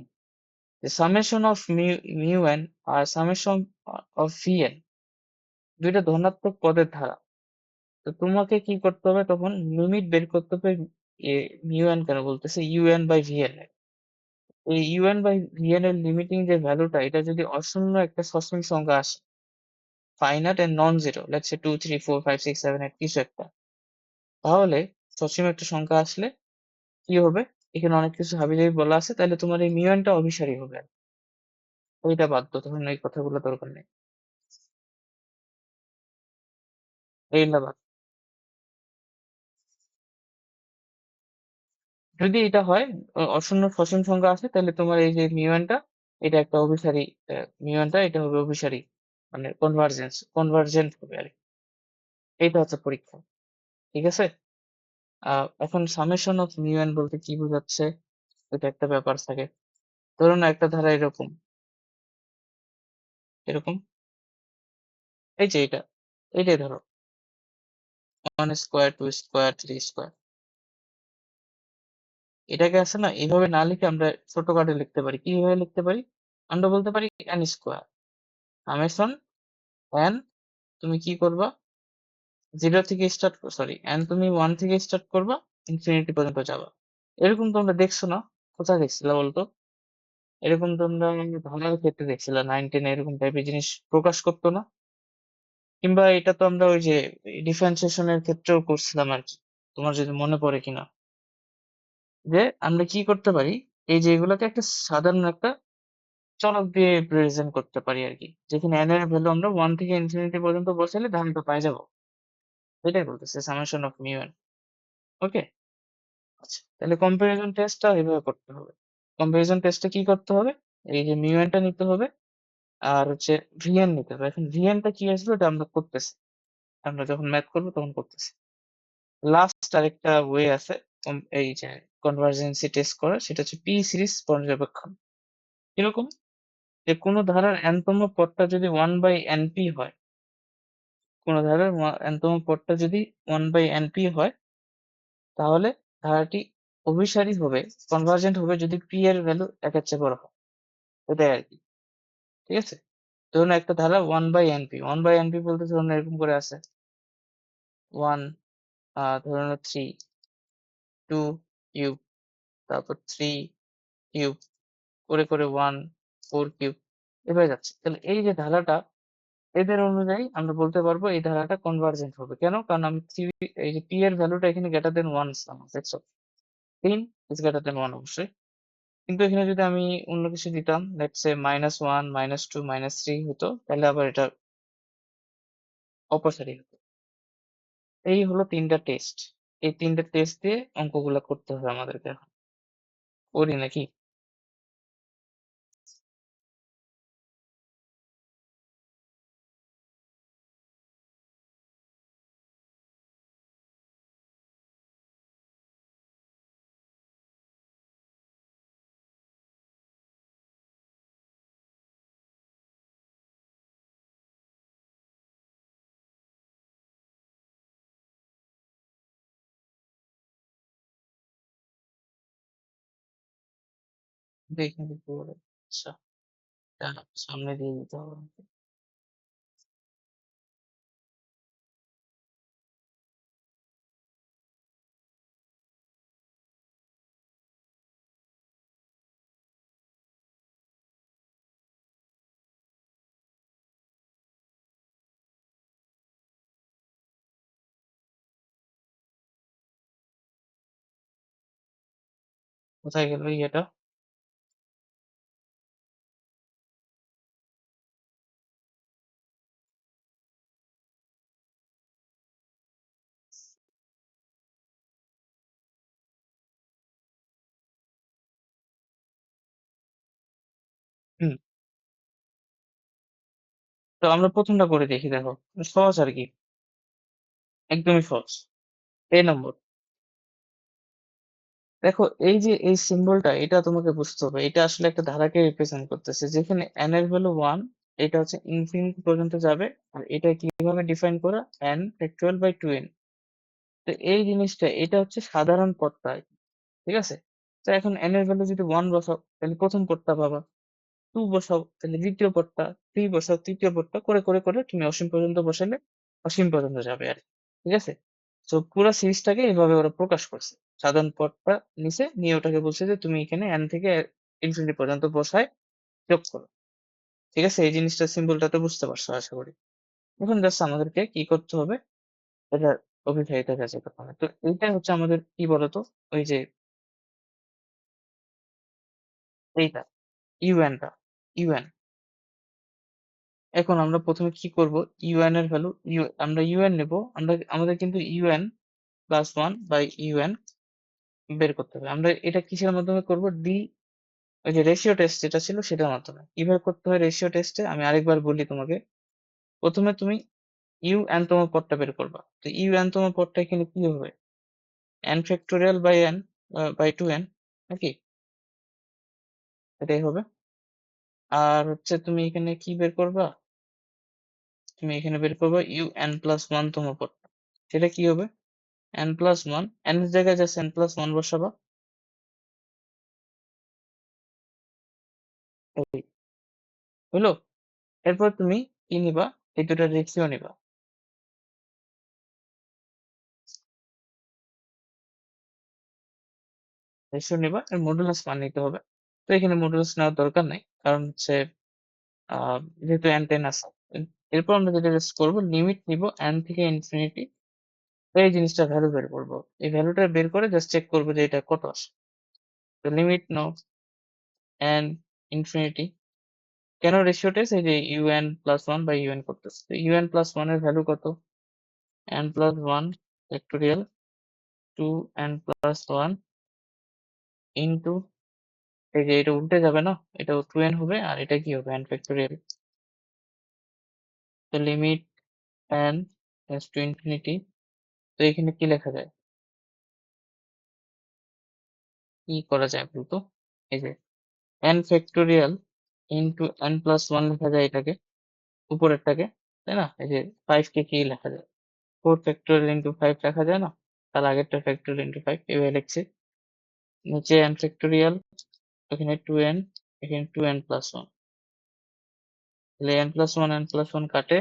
যে সামেশন অফ মিউ এন আর সামেশন অফ ভি এন দুইটা ধনাত্মক পদের ধারা। তো তোমাকে কি করতে হবে তখন? লিমিট বের করতে হবে। মিউ এন কেন বলতেছে, ইউএন বাই ভিএন এর। এই ইউএন বাই ভিএন এর লিমিটিং যে ভ্যালুটা, এটা যদি অশূন্য একটা সসীম সংখ্যা আসে, finite and non zero, let's say 2 3 4 5 6 7 8 কিছু একটা, তাহলে সসীম একটা সংখ্যা আসলে কি হবে? এখানে অনেক কিছু হাবিজাবি বলা আছে, তাহলে তোমার এই মিউ এনটা অভিসারী হবে। ওইটা বাধ্য, তখন ওই কথাগুলো দরকার নেই। এইটা বাদ। যদি এটা হয়, অশূন্য সসীম সংখ্যা আসে, তাহলে তোমার এই যে মিউএনটা, এটা একটা অভিসারী, মিউএনটা এটা হবে অভিসারী, মানে কনভার্জেন্ট হবে আর কি। এইটা হচ্ছে পরীক্ষা। ঠিক আছে। এখন সামেশন অফ মিউএন বলতে কি বোঝাচ্ছে, এটা একটা ব্যাপার থাকে। ধরুন একটা ধারা এরকম, এরকম, এই যে এটা, এইটাই ধরো 1 স্কোয়ার 2 স্কোয়ার 3 স্কোয়ার। এটাকে আছে না, এইভাবে না লিখে আমরা ছোটখাটো লিখতে পারি। কিভাবে লিখতে পারি? আমরা বলতে পারি এন স্কোয়ার সামেশন এন, তুমি কি করবা, জিরো থেকে স্টার্ট, সরি এন্ড তুমি ওয়ান থেকে স্টার্ট করবা, ইনফিনিটি পর্যন্ত যাবা। এরকম তোমরা দেখছো না? কোথায় দেখছিলা বলতো? এরকম তোমরা ধারার ক্ষেত্রে দেখছিলা, 9 10 এরকম টাইপের জিনিস প্রকাশ করতো না? কিংবা এটা তো আমরা ওই যে ডিফারেন্সিয়েশনের ক্ষেত্রেও করছিলাম আর কি, তোমার যদি মনে পড়ে কিনা, যে আমরা কি করতে পারি, এই যে এগুলোকে একটা সাধারণ একটা চলক দিয়ে প্রেজেন্ট করতে পারি আর কি, যেখানে n এর ভ্যালু আমরা ওয়ান থেকে ইনফিনিটি পর্যন্ত বসালে ধারণটা পাই যাবো। এটাই বলতেছে সামেশন অফ মিউ এন। ওকে। আচ্ছা, তাহলে কম্পারিজন টেস্টটা এভাবে করতে হবে। কম্পারিজন টেস্টে কি করতে হবে? এই যে মিউএন টা নিতে হবে, আর হচ্ছে ভিএন নিতে হবে। এখন ভিএন টা কি আসবে ওটা আমরা করতেছি, আমরা যখন ম্যাথ করবো তখন করতেছি। লাস্ট আরেকটা ওয়ে আছে এই যে কনভার্জেন্সি টেস্ট করার, সেটা হচ্ছে পি সিরিজ পর্যবেক্ষণ। কিরকম? যে কোনো ধারার n তম পদটা যদি 1/np হয়, কোনো ধারার n তম পদটা যদি 1/np হয়, তাহলে ধারাটি অভিসারী হবে, কনভার্জেন্ট হবে যদি পি এর ভ্যালু একের চেয়ে বড় হয়। এটাই আর কি। ঠিক আছে। ধরুন একটা ধারা 1/np, 1/np বলতে ধরুন এরকম করে আছে 1, ধরুন 3, 2 কিউব, তারপর 3 কিউব, করে করে 1, 4 কিউব, এভাবে যাচ্ছে। তাহলে এই যে ধারাটা, এদের অনুযায়ী আমরা বলতে পারবো এই ধারাটা কনভার্জেন্ট হবে। কেন? কারণ আমি এই যে পি এর ভ্যালুটা এখানে গ্রেটার দেন 1 দেখছো, 3 ইজ গ্রেটার দেন 1 অবশ্যই। কিন্তু এখানে যদি আমি অন্য কিছু দিতাম, লেটস সে -1 -2 -3 হতো, তাহলে আবার এটা অপসারী হতো। এই হলো 3টা টেস্ট। এই 3টে টেস্ট দিয়ে অঙ্কগুলা করতে হবে আমাদেরকে এখন। করি নাকি? দেখি দেখি বলে। আচ্ছা, দাঁড়াও, সামনে দিয়ে দিতে হবে আমাকে। কোথায় গেল ইয়েটা? হুম, তো আমরা প্রথমটা করে দেখি, দেখো সহজ আর কি, একদমই সহজ। এই নম্বর, দেখো এই যে এই সিম্বলটা, এটা তোমাকে বুঝতে হবে, এটা আসলে একটা ধারাকে রিপ্রেজেন্ট করতেছে, যেখানে n এর ভ্যালু 1, এটা হচ্ছে ইনফিনিটি পর্যন্ত যাবে। আর এটা কিভাবে ডিফাইন করা, n ফ্যাক্টরিয়াল বাই 2n। তো এই জিনিসটা, এটা হচ্ছে সাধারণ পদটা আর কি, ঠিক আছে? তো এখন n এর ভ্যালু যদি 1 বসাও তাহলে প্রথম পদটা পাবা, 2 বসাও তাহলে দ্বিতীয় পদটা, 3 বসাও তৃতীয় পদটা, করে করে করে তুমি অসীম পর্যন্ত বসালে অসীম পর্যন্ত যাবে আর কি, ঠিক আছে? তো পুরো সিরিজটাকে এভাবে ওরা প্রকাশ করছে, সাধারণ পদটা নিচে নিয়ে ওটাকে বলছে যে তুমি এখানে n থেকে ইনফিনিটি পর্যন্ত বসায় যোগ করো, ঠিক আছে? এই জিনিসটা সিম্বলটা তো বুঝতে পারছো আশা করি। এখন জাস্ট আমাদেরকে কি করতে হবে, এটা অভিসারিতা যাচাই করতে হবে। তো এইটাই হচ্ছে আমাদের কি বলতো, ওই যে এইটা ইউএনটা, ইউএন। এখন আমরা প্রথমে কি করব, ইউএন এর ভ্যালু, আমরা ইউএন নেব, আমরা আমাদের কিন্তু u n plus one by u n বের করতে হবে। আমরা এটা কিসের মাধ্যমে করব, ওই যে রেশিও টেস্ট যেটা ছিল সেটার মাধ্যমে। কিভাবে করতে হয় রেশিও টেস্টে, আমি আরেকবার বলি তোমাকে। প্রথমে তুমি ইউএন তম পদটা বের করবা। তো ইউএন তম পদটা এখানে কি হবে, n factorial by n by 2n, নাকি? এটাই হবে। আর হচ্ছে তুমি এখানে কি বের করবা, তুমি এখানে বের করবা ইউএন প্লাস ওয়ান তম পদটা। সেটা কি হবে, n প্লাস ওয়ান, n এর জায়গায় জাস্ট n প্লাস ওয়ান বসাবা, এই হলো। এরপর তুমি কি নিবা, এই দুটা রেশিও নিবা, রেশিও নিবা, এর মডুলাস মান নিতে হবে। তো এখানে মডুলাস নেওয়ার দরকার নাই, কারণ হচ্ছে যেহেতু n 10 আছে। এরপর আমরা যেটা জাস্ট করবো, লিমিট নিব n থেকে ইনফিনিটি। তো এই জিনিসটা ভ্যালু বের করবো, এই ভ্যালুটা বের করে জাস্ট চেক করবো যে এটা কত আসে। তো লিমিট নাও n ইনফিনিটি, কেন রেশিও টেস্ট, এই যে u n plus one by u n করতেছে। তো ইউএন প্লাস ওয়ান এর ভ্যালু কত, n plus one factorial 2n plus one into, এই যে এটা উল্টে যাবে না, এটা 2n হবে, আর এটা কি হবে, n ফ্যাক্টোরিয়াল। তো limit n tends to infinity. তো এখানে কি লেখা যায়, কি করা যায় বলতো, এই যে n factorial into n plus one লেখা যায় এটাকে, উপরেরটাকে, তাই না? এই যে 5 কে কি লেখা যায়, 4 ফ্যাক্টোরিয়াল ইন্টু 5 লেখা যায় না? তার আগেরটা ফ্যাক্টোরিয়াল ইন্টু 5 এভাবে লিখছি। নিচে n ফ্যাক্টোরিয়াল, এখানে 2n, এখানে 2n প্লাস ওয়ান। তাহলে n plus one n plus one কাটে,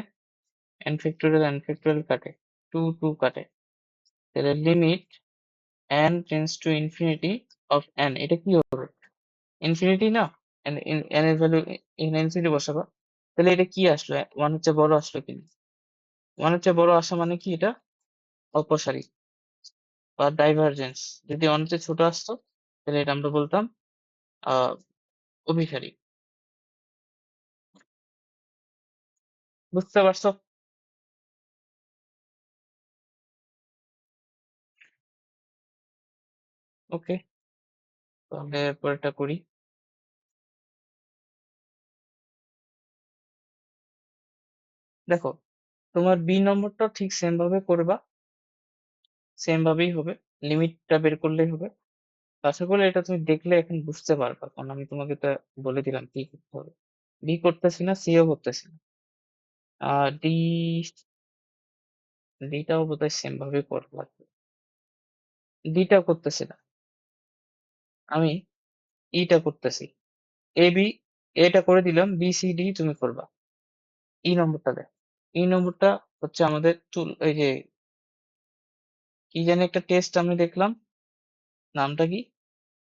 n ফ্যাক্টোরিয়াল কাটে, 2 2 কাটে। তাহলে limit n tends to infinity of n, এটা কি হবে, ইনফিনিটি না? n এর ভ্যালু এখানে ইনফিনিটি বসাবা। তাহলে এটা কি আসলো, ওয়ান হচ্ছে বড় আসলো কিনা, ওয়ান হচ্ছে বড় আসা মানে কি, এটা অপসারী বা ডাইভারজেন্স। যদি ওয়ান হচ্ছে ছোট আসতো তাহলে এটা আমরা বলতাম আহ অভিসারী। বুঝতে পারছো? ওকে, তাহলে পরেরটা করি। দেখো, তোমার বি নম্বরটা ঠিক সেম ভাবে করবা, সেম ভাবেই হবে, লিমিটটা বের করলেই হবে। আশা করি এটা তুমি দেখলে এখন বুঝতে পারবা, কারণ আমি তোমাকে তো বলে দিলাম কি করতে হবে। বি করতেছি না, সিও করতেছি না, ডি, ডিটাও বোধহয় সেম ভাবে করা লাগবে। ডিটাও করতেছি না, আমি ইটা করতেছি। এ বি, এটা করে দিলাম, বি সি ডি তুমি করবা। ই নম্বরটা দেখ, ই নম্বরটা হচ্ছে আমাদের টুল, এই যে কি জানি একটা টেস্ট আমি দেখলাম, নামটা কি,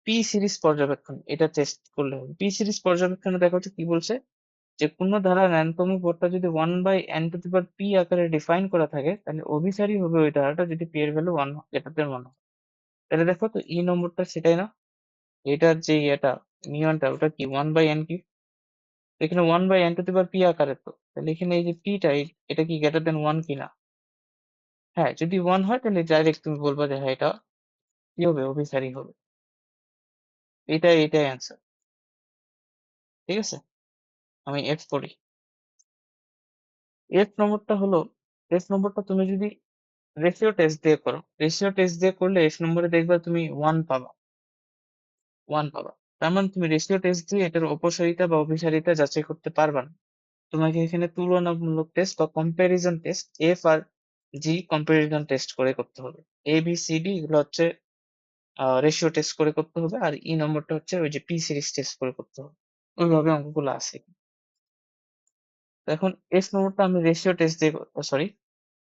পি সিরিজ পর্যবেক্ষণ, এটা টেস্ট করলে হবে। পি সিরিজ পর্যবেক্ষণে দেখো তো কি বলছে, যে কোনো ধারার ন্যানতম পদটা যদি 1/n⁻p আকারে ডিফাইন করা থাকে তাহলে অভিসারী হবে ওই ধারাটা যদি p এর ভ্যালু 1 গ্রেটার দেন 1 হয়। তাহলে দেখো তো ই নম্বরটা সেটাই না, এটার যে এটা নিয়নটা, ওটা কি 1/n কি, তো এখানে 1/n⁻p আকারে, তো তাহলে এখানে এই যে পিটা, এটা কি গ্রেটার দেন 1 কিনা? হ্যাঁ, যদি 1 হয় তাহলে ডাইরেক্ট তুমি বলবা যে হ্যাঁ এটা কি হবে, অভিসারী হবে। এটাই অ্যান্সার, ঠিক আছে? আমি এফ করি। এফ নম্বরটা হলো, এফ নম্বরটা তুমি যদি রেশিও টেস্ট দিয়ে করো, রেশিও টেস্ট দিয়ে করলে এফ নম্বরে দেখবা তুমি 1 পাবা, 1 পাবা। তার মানে তুমি রেশিও টেস্ট দিয়ে এটার অপসারিতা বা অভিসারিতা যাচাই করতে পারবা না। তোমাকে এখানে তুলনামূলক টেস্ট বা কম্প্যারিজন টেস্ট, এফ আর জি কম্প্যারিজন টেস্ট করে করতে হবে। এ বি সি ডি এগুলো হচ্ছে রেশিও টেস্ট করে করতে হবে, আর ই নম্বরটা হচ্ছে ওই যে পি সিরিজ টেস্ট করে করতে হবে। ওইভাবে অঙ্কগুলো আছে। তো এখন এফ নম্বরটা আমি রেশিও টেস্ট দিয়ে, সরি,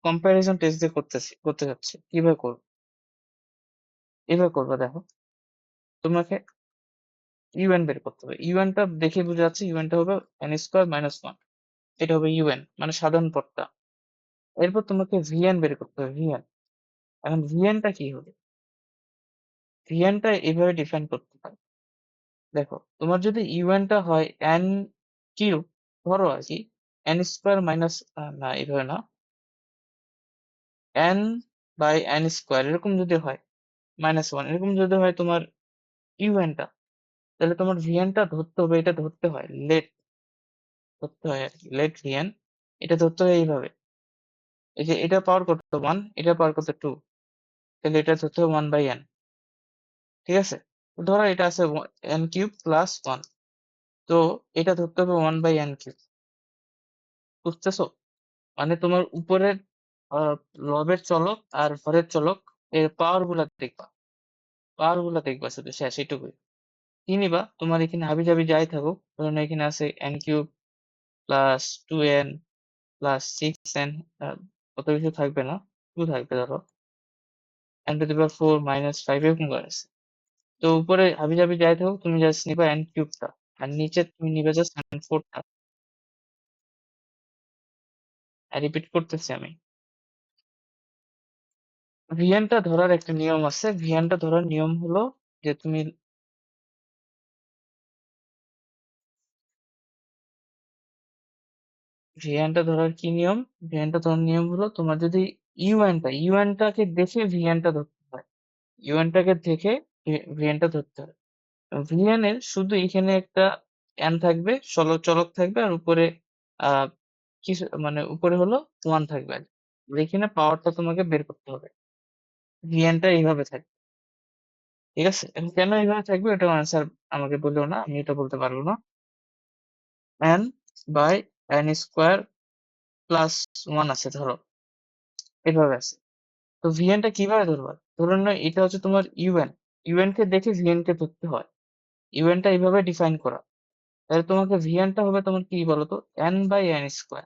কম্প্যারিজন টেস্ট দিয়ে করতে যাচ্ছি। কিভাবে করবো? এভাবে করবো, দেখো। তোমাকে ইউএন বের করতে হবে। ইউএনটা দেখে বুঝে যাচ্ছে, ইউএনটা হবে এন স্কোয়ার মাইনাস ওয়ান। এটা হবে ইউএন, মানে সাধারণ পদটা। এরপর তোমাকে ভিএন বের করতে হবে, ভিএন। এখন ভিএনটা কি হবে? ভিএনটা এইভাবে ডিফাইন করতে পারে। দেখো, তোমার যদি ইউএনটা হয় এন কিউব, ধরো আর কি, এন স্কোয়ার মাইনাস, না এইভাবে না, এন বাই এন স্কোয়ার এরকম যদি হয়, মাইনাস ওয়ান এরকম যদি হয় তোমার ইউএনটা, তাহলে তোমার ভিএনটা ধরতে হবে, এটা ধরতে হয় লেট, ধরতে হয় আর কি, লেট ভিএন। এটা ধরতে হয় এইভাবে, এই যে এটা পাওয়ার কত ওয়ান, এটা পাওয়ার কত টু, তাহলে এটা ধরতে হবে ওয়ান বাই এন। ঠিক আছে? তো ধরো এটা আছে এন কিউব প্লাস ওয়ান, তো এটা ধরতে হবে ওয়ান বাই এন কিউব। বুঝতেছো? মানে তোমার উপরের আহ, লবের চলক আর ভরের চলক এর পাওয়ার গুলা দেখবা শুধু, শেষ এটুকুই। কি নিবা? তোমার এখানে হাবি জাবি যাই থাকুক, ধরুন এখানে আছে n cube plus two n plus six n, কত কিছু থাকবে না, টু থাকবে ধরো, n to the power four minus five এরকম করে আছে। তো উপরে হাবি জাবি যাই থাকুক, তুমি জাস্ট নিবা এন কিউবটা, আর নিচে তুমি নিবে জাস্ট এন ফোরটা। রিপিট করতেছি আমি। ভিএনটা ধরার একটা নিয়ম আছে, ভিএনটা ধরার নিয়ম হলো যে তুমি, ভিএনটা ধরার কি নিয়ম? ভিএনটা ধরার নিয়ম হলো তোমার যদি ইউএনটাকে দেখে ভিএনটা ধরতে হয়, ইউএনটাকে দেখে ভিএনটা ধরতে হয়। ভিএন এর শুধু এখানে একটা এন থাকবে, চলক থাকবে, আর উপরে আহ কিছু মানে উপরে হলো ওয়ান থাকবে আর কি। আর এখানে পাওয়ারটা তোমাকে বের করতে হবে। ভিএনটা এইভাবে থাকবে। ঠিক আছে? এখন কেন এইভাবে থাকবে এটা আনসার আমাকে বললো না, আমি এটা বলতে পারবো না। N by n square plus one আছে ধরো, এভাবে আছে। তো ভিএনটা কিভাবে ধরবা? ধরুন না এটা হচ্ছে তোমার ইউএন, ইউএন কে দেখে ভিএন কে ধরতে হয়। ইউএনটা এইভাবে ডিফাইন করা, তাহলে তোমাকে ভিএনটা হবে তোমার কি বলতো, এন বাই এন স্কোয়ার,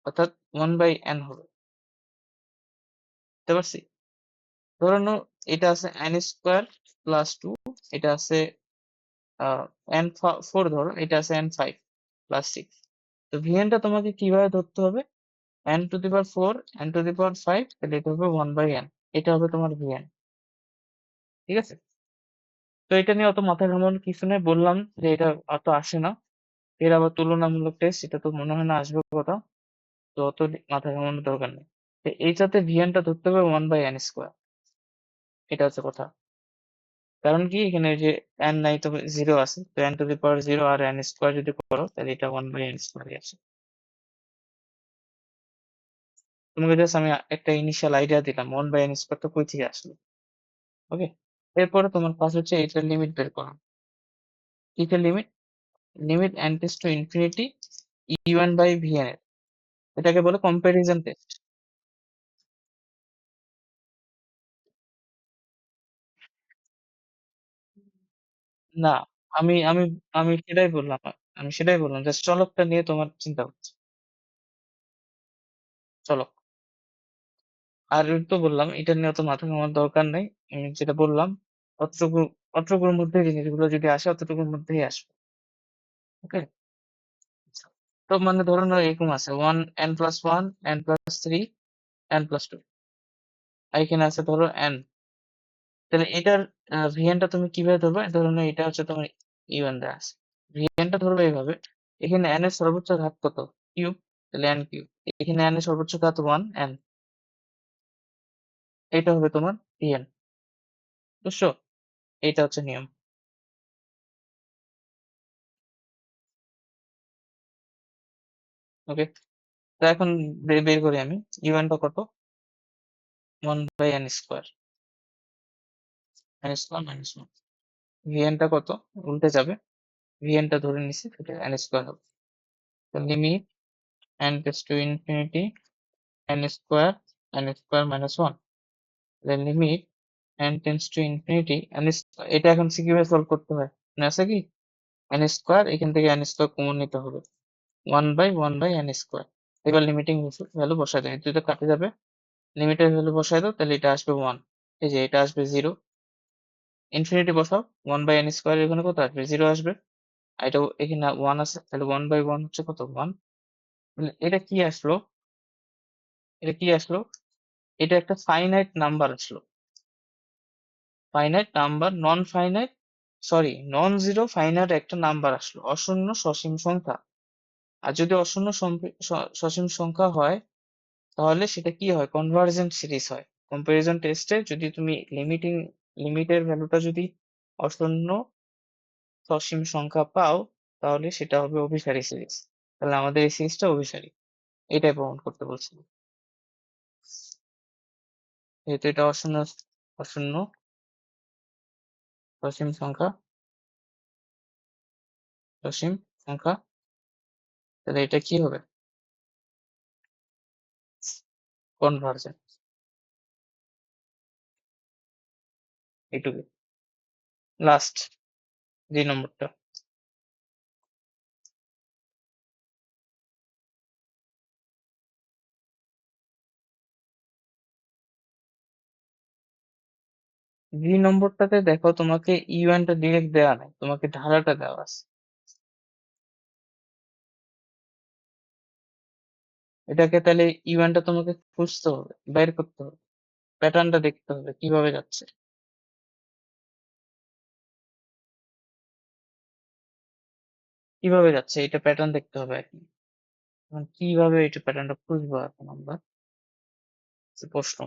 অর্থাৎ ওয়ান বাই এন হবে। বুঝতে পারছি? ধরে নাও এটা আছে এন স্কোয়ার প্লাস টু, এটা আছে এন ফোর, ধরো এটা আছে এন ফাইভ প্লাস সিক্স। তো ভিএনটা তোমাকে কিভাবে ধরতে হবে? N to the power four, N to the power five, তাহলে এটা হবে ওয়ান বাই এন। এটা হবে তোমার ভিএন। ঠিক আছে? তো এটা নিয়ে অত মাথা ঘামানোর কিছু নেই, বললাম যে এটা অত আসে না। এর আবার তুলনামূলক টেস্ট, এটা তো মনে হয় না আসবে কথা, তো অত মাথা ঘামানোর দরকার নেই। তো এইটাতে ভিএনটা ধরতে হবে ওয়ান বাই এন স্কোয়ার, এটা হচ্ছে কথা। কারণ কি এখানে যে এন নাই তো জিরো আছে, তো n to the power zero আর এন স্কোয়ার যদি করো তাহলে এটা ওয়ান বাই এন স্কোয়ার আসে। তোমাকে জাস্ট আমি একটা ইনিশিয়াল আইডিয়া দিলাম ওয়ান বাই এন স্কোয়ার তো কই থেকে আসলো। ওকে, এরপরে তোমার কাজ হচ্ছে এটার লিমিট বের করা। এটার limit, limit n tends to infinity u n by v n এর, এটাকে বলে কম্প্যারিজন টেস্ট। না, আমি আমি আমি সেটাই বললাম, আমি সেটাই বললাম, জাস্ট চলকটা নিয়ে তোমার চিন্তা হচ্ছে, চলক। আর ওই তো বললাম এটা নিয়ে অত মাথা ঘামানোর দরকার নেই। আমি যেটা বললাম, অতটুকু, অতটুকুর মধ্যে জিনিসগুলো যদি আসে অতটুকুর মধ্যেই আসবে। ওকে, তো মানে ধরো না এরকম আছে one n plus one, n plus three, n plus two, আর এখানে আছে ধরো এন। তাহলে এটার ভিএনটা তুমি কিভাবে ধরবে? ধরো না এটা হচ্ছে তোমার ইউএন দেওয়া আছে, ভিএনটা ধরবে এইভাবে, এখানে এন এর সর্বোচ্চ ঘাত কত? কিউব, তাহলে এন কিউব। এখানে এন এর সর্বোচ্চ ঘাত ওয়ান, এন। এটা হবে তোমার ভিএন। বুঝছো? এটা হচ্ছে নিয়ম। ওকে। তো এখন বের করি আমি ইউএনটা কত 1/n² n² মাইনাস 1 ভিএনটা কত উল্টে যাবে ভিএনটা ধরে নিছি সেটা n² হবে তো limit n tends to infinity n² minus 1 then limit n tends to infinity এটা এখন কিভাবে সলভ করতে হয় মনে আছে কি n² এখান থেকে n² কমন নিতে হবে 1/n²। এবার লিমিটিং ভ্যালু বসাই দেয় দুটো কাটে যাবে লিমিটের ভ্যালু বসাই দাও তাহলে এটা আসবে 1 এই যে এটা আসবে 0 ইনফিনিটি বসাও 1/n² এখানে কত আসবে 0 আসবে আর এটা এখানে 1 আছে তাহলে 1/1 হচ্ছে কত 1 এটা কি আসলো এটা একটা ফাইনাইট নাম্বার আসলো finite number non zero finite একটা নাম্বার আসলো অশূন্য সসীম সংখ্যা আর যদি অশূন্য সসীম সংখ্যা হয় তাহলে সেটা কি হয় কনভার্জেন্ট সিরিজ হয় কম্পারিজন টেস্টে যদি তুমি লিমিটের ভ্যালুটা যদি অশূন্য সসীম সংখ্যা পাও তাহলে সেটা হবে অভিসারী সিরিজ তাহলে আমাদের এই সিরিজটা অভিসারী এটাই প্রমাণ করতে বলছি যেহেতু এটা অশূন্য অশূন্য সসীম সংখ্যা সসীম সংখ্যা তাহলে এটা কি হবে কনভার্জেন্ট এইটুকু লাস্ট 2 নম্বরটা নম্বরটাতে দেখো তোমাকে ইউএনটা ডিরেক্ট দেওয়া নাই তোমাকে ধারাটা দেওয়া আছে এটাকে তাহলে ইউএনটা তোমাকে খুঁজতে হবে বের করতে হবে প্যাটার্নটা দেখতে হবে কিভাবে যাচ্ছে এটা প্যাটার্ন দেখতে হবে এখন এখন কিভাবে এটা প্যাটার্নটা খুঁজবো এখন আমরা হচ্ছে প্রশ্ন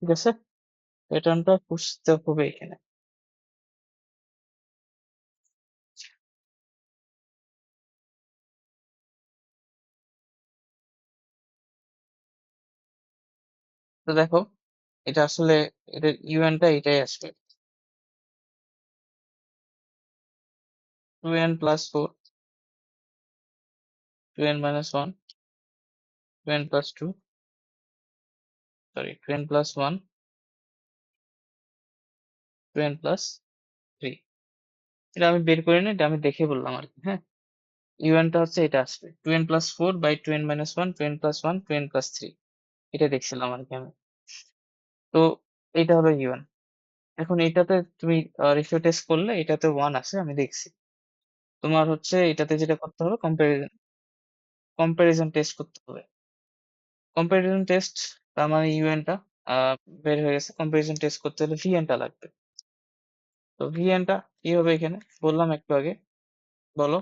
ঠিক আছে প্যাটার্নটা খুঁজতে হবে এখানে তো দেখো এটা আসলে এটার ইউএনটা এটাই আসবে 2n+4 2n-1 2n+2 sorry 2n+1 2n+3 এটা আমি বের করি না এটা আমি দেখে বললাম আর কি হ্যাঁ ইউএনটা হচ্ছে এটা আসবে 2n+4/2n-1 2n+1 2n+3 এটা দেখছিলাম আর কি আমি তো এইটা হলো ইউএন এখন এটাতে তুমি রেশিও টেস্ট করলে এটাতে 1 আসে আমি দেখছি তোমার হচ্ছে এটাতে যেটা করতে হবে কম্পারিজন টেস্ট করতে হবে কম্পারিজন টেস্ট তার মানে ইউএনটা বের হয়ে গেছে কম্পারিজন টেস্ট করতে হলে ভিএনটা লাগবে তো ভিএনটা কি হবে এখানে বললাম একটু আগে বলো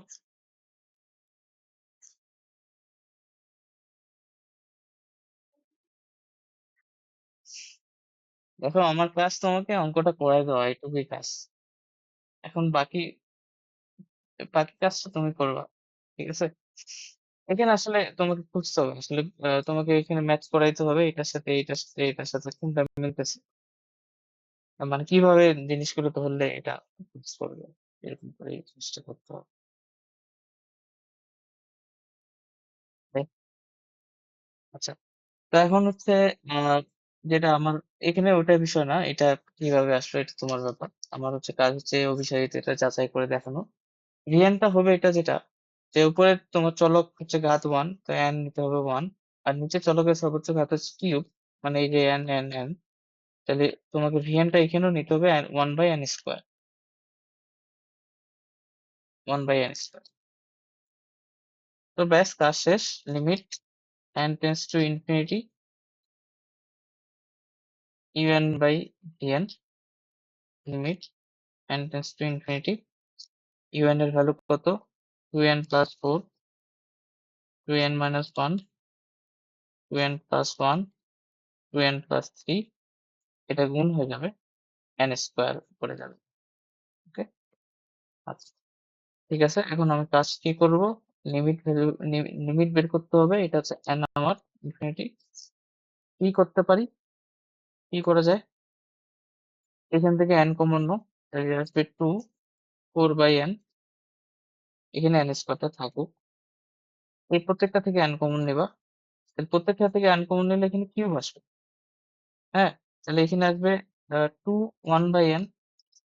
দেখো আমার ক্লাস তোমাকে অঙ্কটা করাই দেওয়া এটুকুই কাজ এখন বাকি বাকি কাজটা তুমি করবা ঠিক আছে এখানে আসলে তোমাকে খুঁজতে হবে আসলে তোমাকে এখানে ম্যাচ করাইতে হবে এটার সাথে কোনটা মিলতেছে মানে কিভাবে জিনিসগুলো ধরলে এটা বুঝতে পারবে এরকম করে এই জিনিসটা করতে হবে তাই? আচ্ছা তো এখন হচ্ছে আহ যেটা আমার এখানে ওটা বিষয় না এটা কিভাবে আসলে এটা তোমার ব্যাপার আমার হচ্ছে কাজ হচ্ছে অভিসারিত এটা যাচাই করে দেখানো রিয়ানটা হবে এটা যেটা যে উপরে তোমার চলক হচ্ছে ঘাত 1 তো n নিতে হবে 1 আর নিচে চলকের সর্বোচ্চ ঘাত হচ্ছে কিউব মানে এই যে n তাহলে তোমাকে ভিএনটা এখানেও নিতে হবে 1/n²। 1/n²। তো ব্যাস কাজ শেষ limit n tends to infinity un/n limit n tends to infinity un এর ভ্যালু কত 2n+4 2n-1 2n+1 2n+3 এটা গুণ হয়ে যাবে n² করে যাবে ওকে আচ্ছা ঠিক আছে, এখন আমি কাজ কি করব, লিমিট ভ্যালু, লিমিট বের করতে হবে। এটা হচ্ছে n আমার ইনফিনিটি। কি করতে পারি, কি করা যায়, এখান থেকে n কমন নাও, তাহলে আসবে 2 4/n, এখানে n স্কোয়ারটা থাকুক। এই প্রত্যেকটা থেকে n কমন নেবা, তাহলে প্রত্যেকটা থেকে n কমন নিলে এখানে কিউব আসবে। হ্যাঁ, তাহলে এখানে আসবে 2 1/n,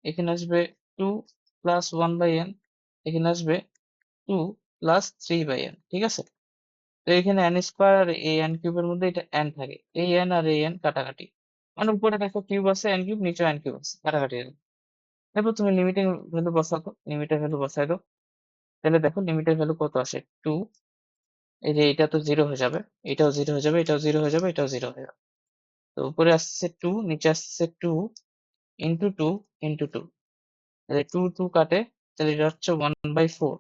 এখানে আসবে 2 প্লাস 1/n, এখানে আসবে 2 প্লাস 3/n। ঠিক আছে, তো এখানে n স্কোয়ার আর এই n কিউবের মধ্যে এটা n থাকে, এই n আর এই n কাটাকাটি, মানে উপরে একটা কিউব আছে n কিউব, নিচে n কিউব আছে, কাটাকাটি হবে। এরপর তুমি লিমিটের ভ্যালু বসাতো, লিমিটের ভ্যালু বসাই দাও, তাহলে দেখো লিমিটের ভ্যালু কত আসে, 2। এই যে এটা তো জিরো হয়ে যাবে, এটাও জিরো হয়ে যাবে, এটাও জিরো হয়ে যাবে, এটাও জিরো হয়ে যাবে। তো উপরে আসছে 2, নিচে আসছে 2 ইন্টু 2 ইন্টু 2, তাহলে 2 2 কাটে, তাহলে এটা হচ্ছে 1/4।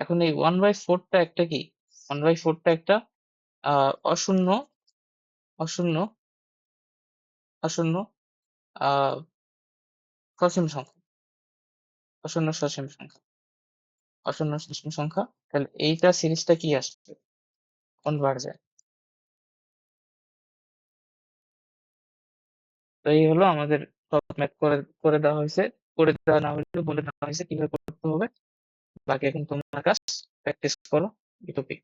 এখন এই 1/4টা একটা কি, 1/4টা একটা অশূন্য, অশূন্য, অশূন্য আহ সসীম সংখ্যা, অশূন্য সসীম সংখ্যা, অশূন্য সসীম সংখ্যা। তাহলে এইটা সিরিজটা কি আসবে, কনভার্জেন্ট। তো এই হলো আমাদের সব ম্যাথ করে করে দেওয়া হয়েছে, করে দেওয়া না হলে বলে দেওয়া হয়েছে কিভাবে করতে হবে। বাকি এখন তোমার কাজ, প্র্যাকটিস করো, এটুকুই।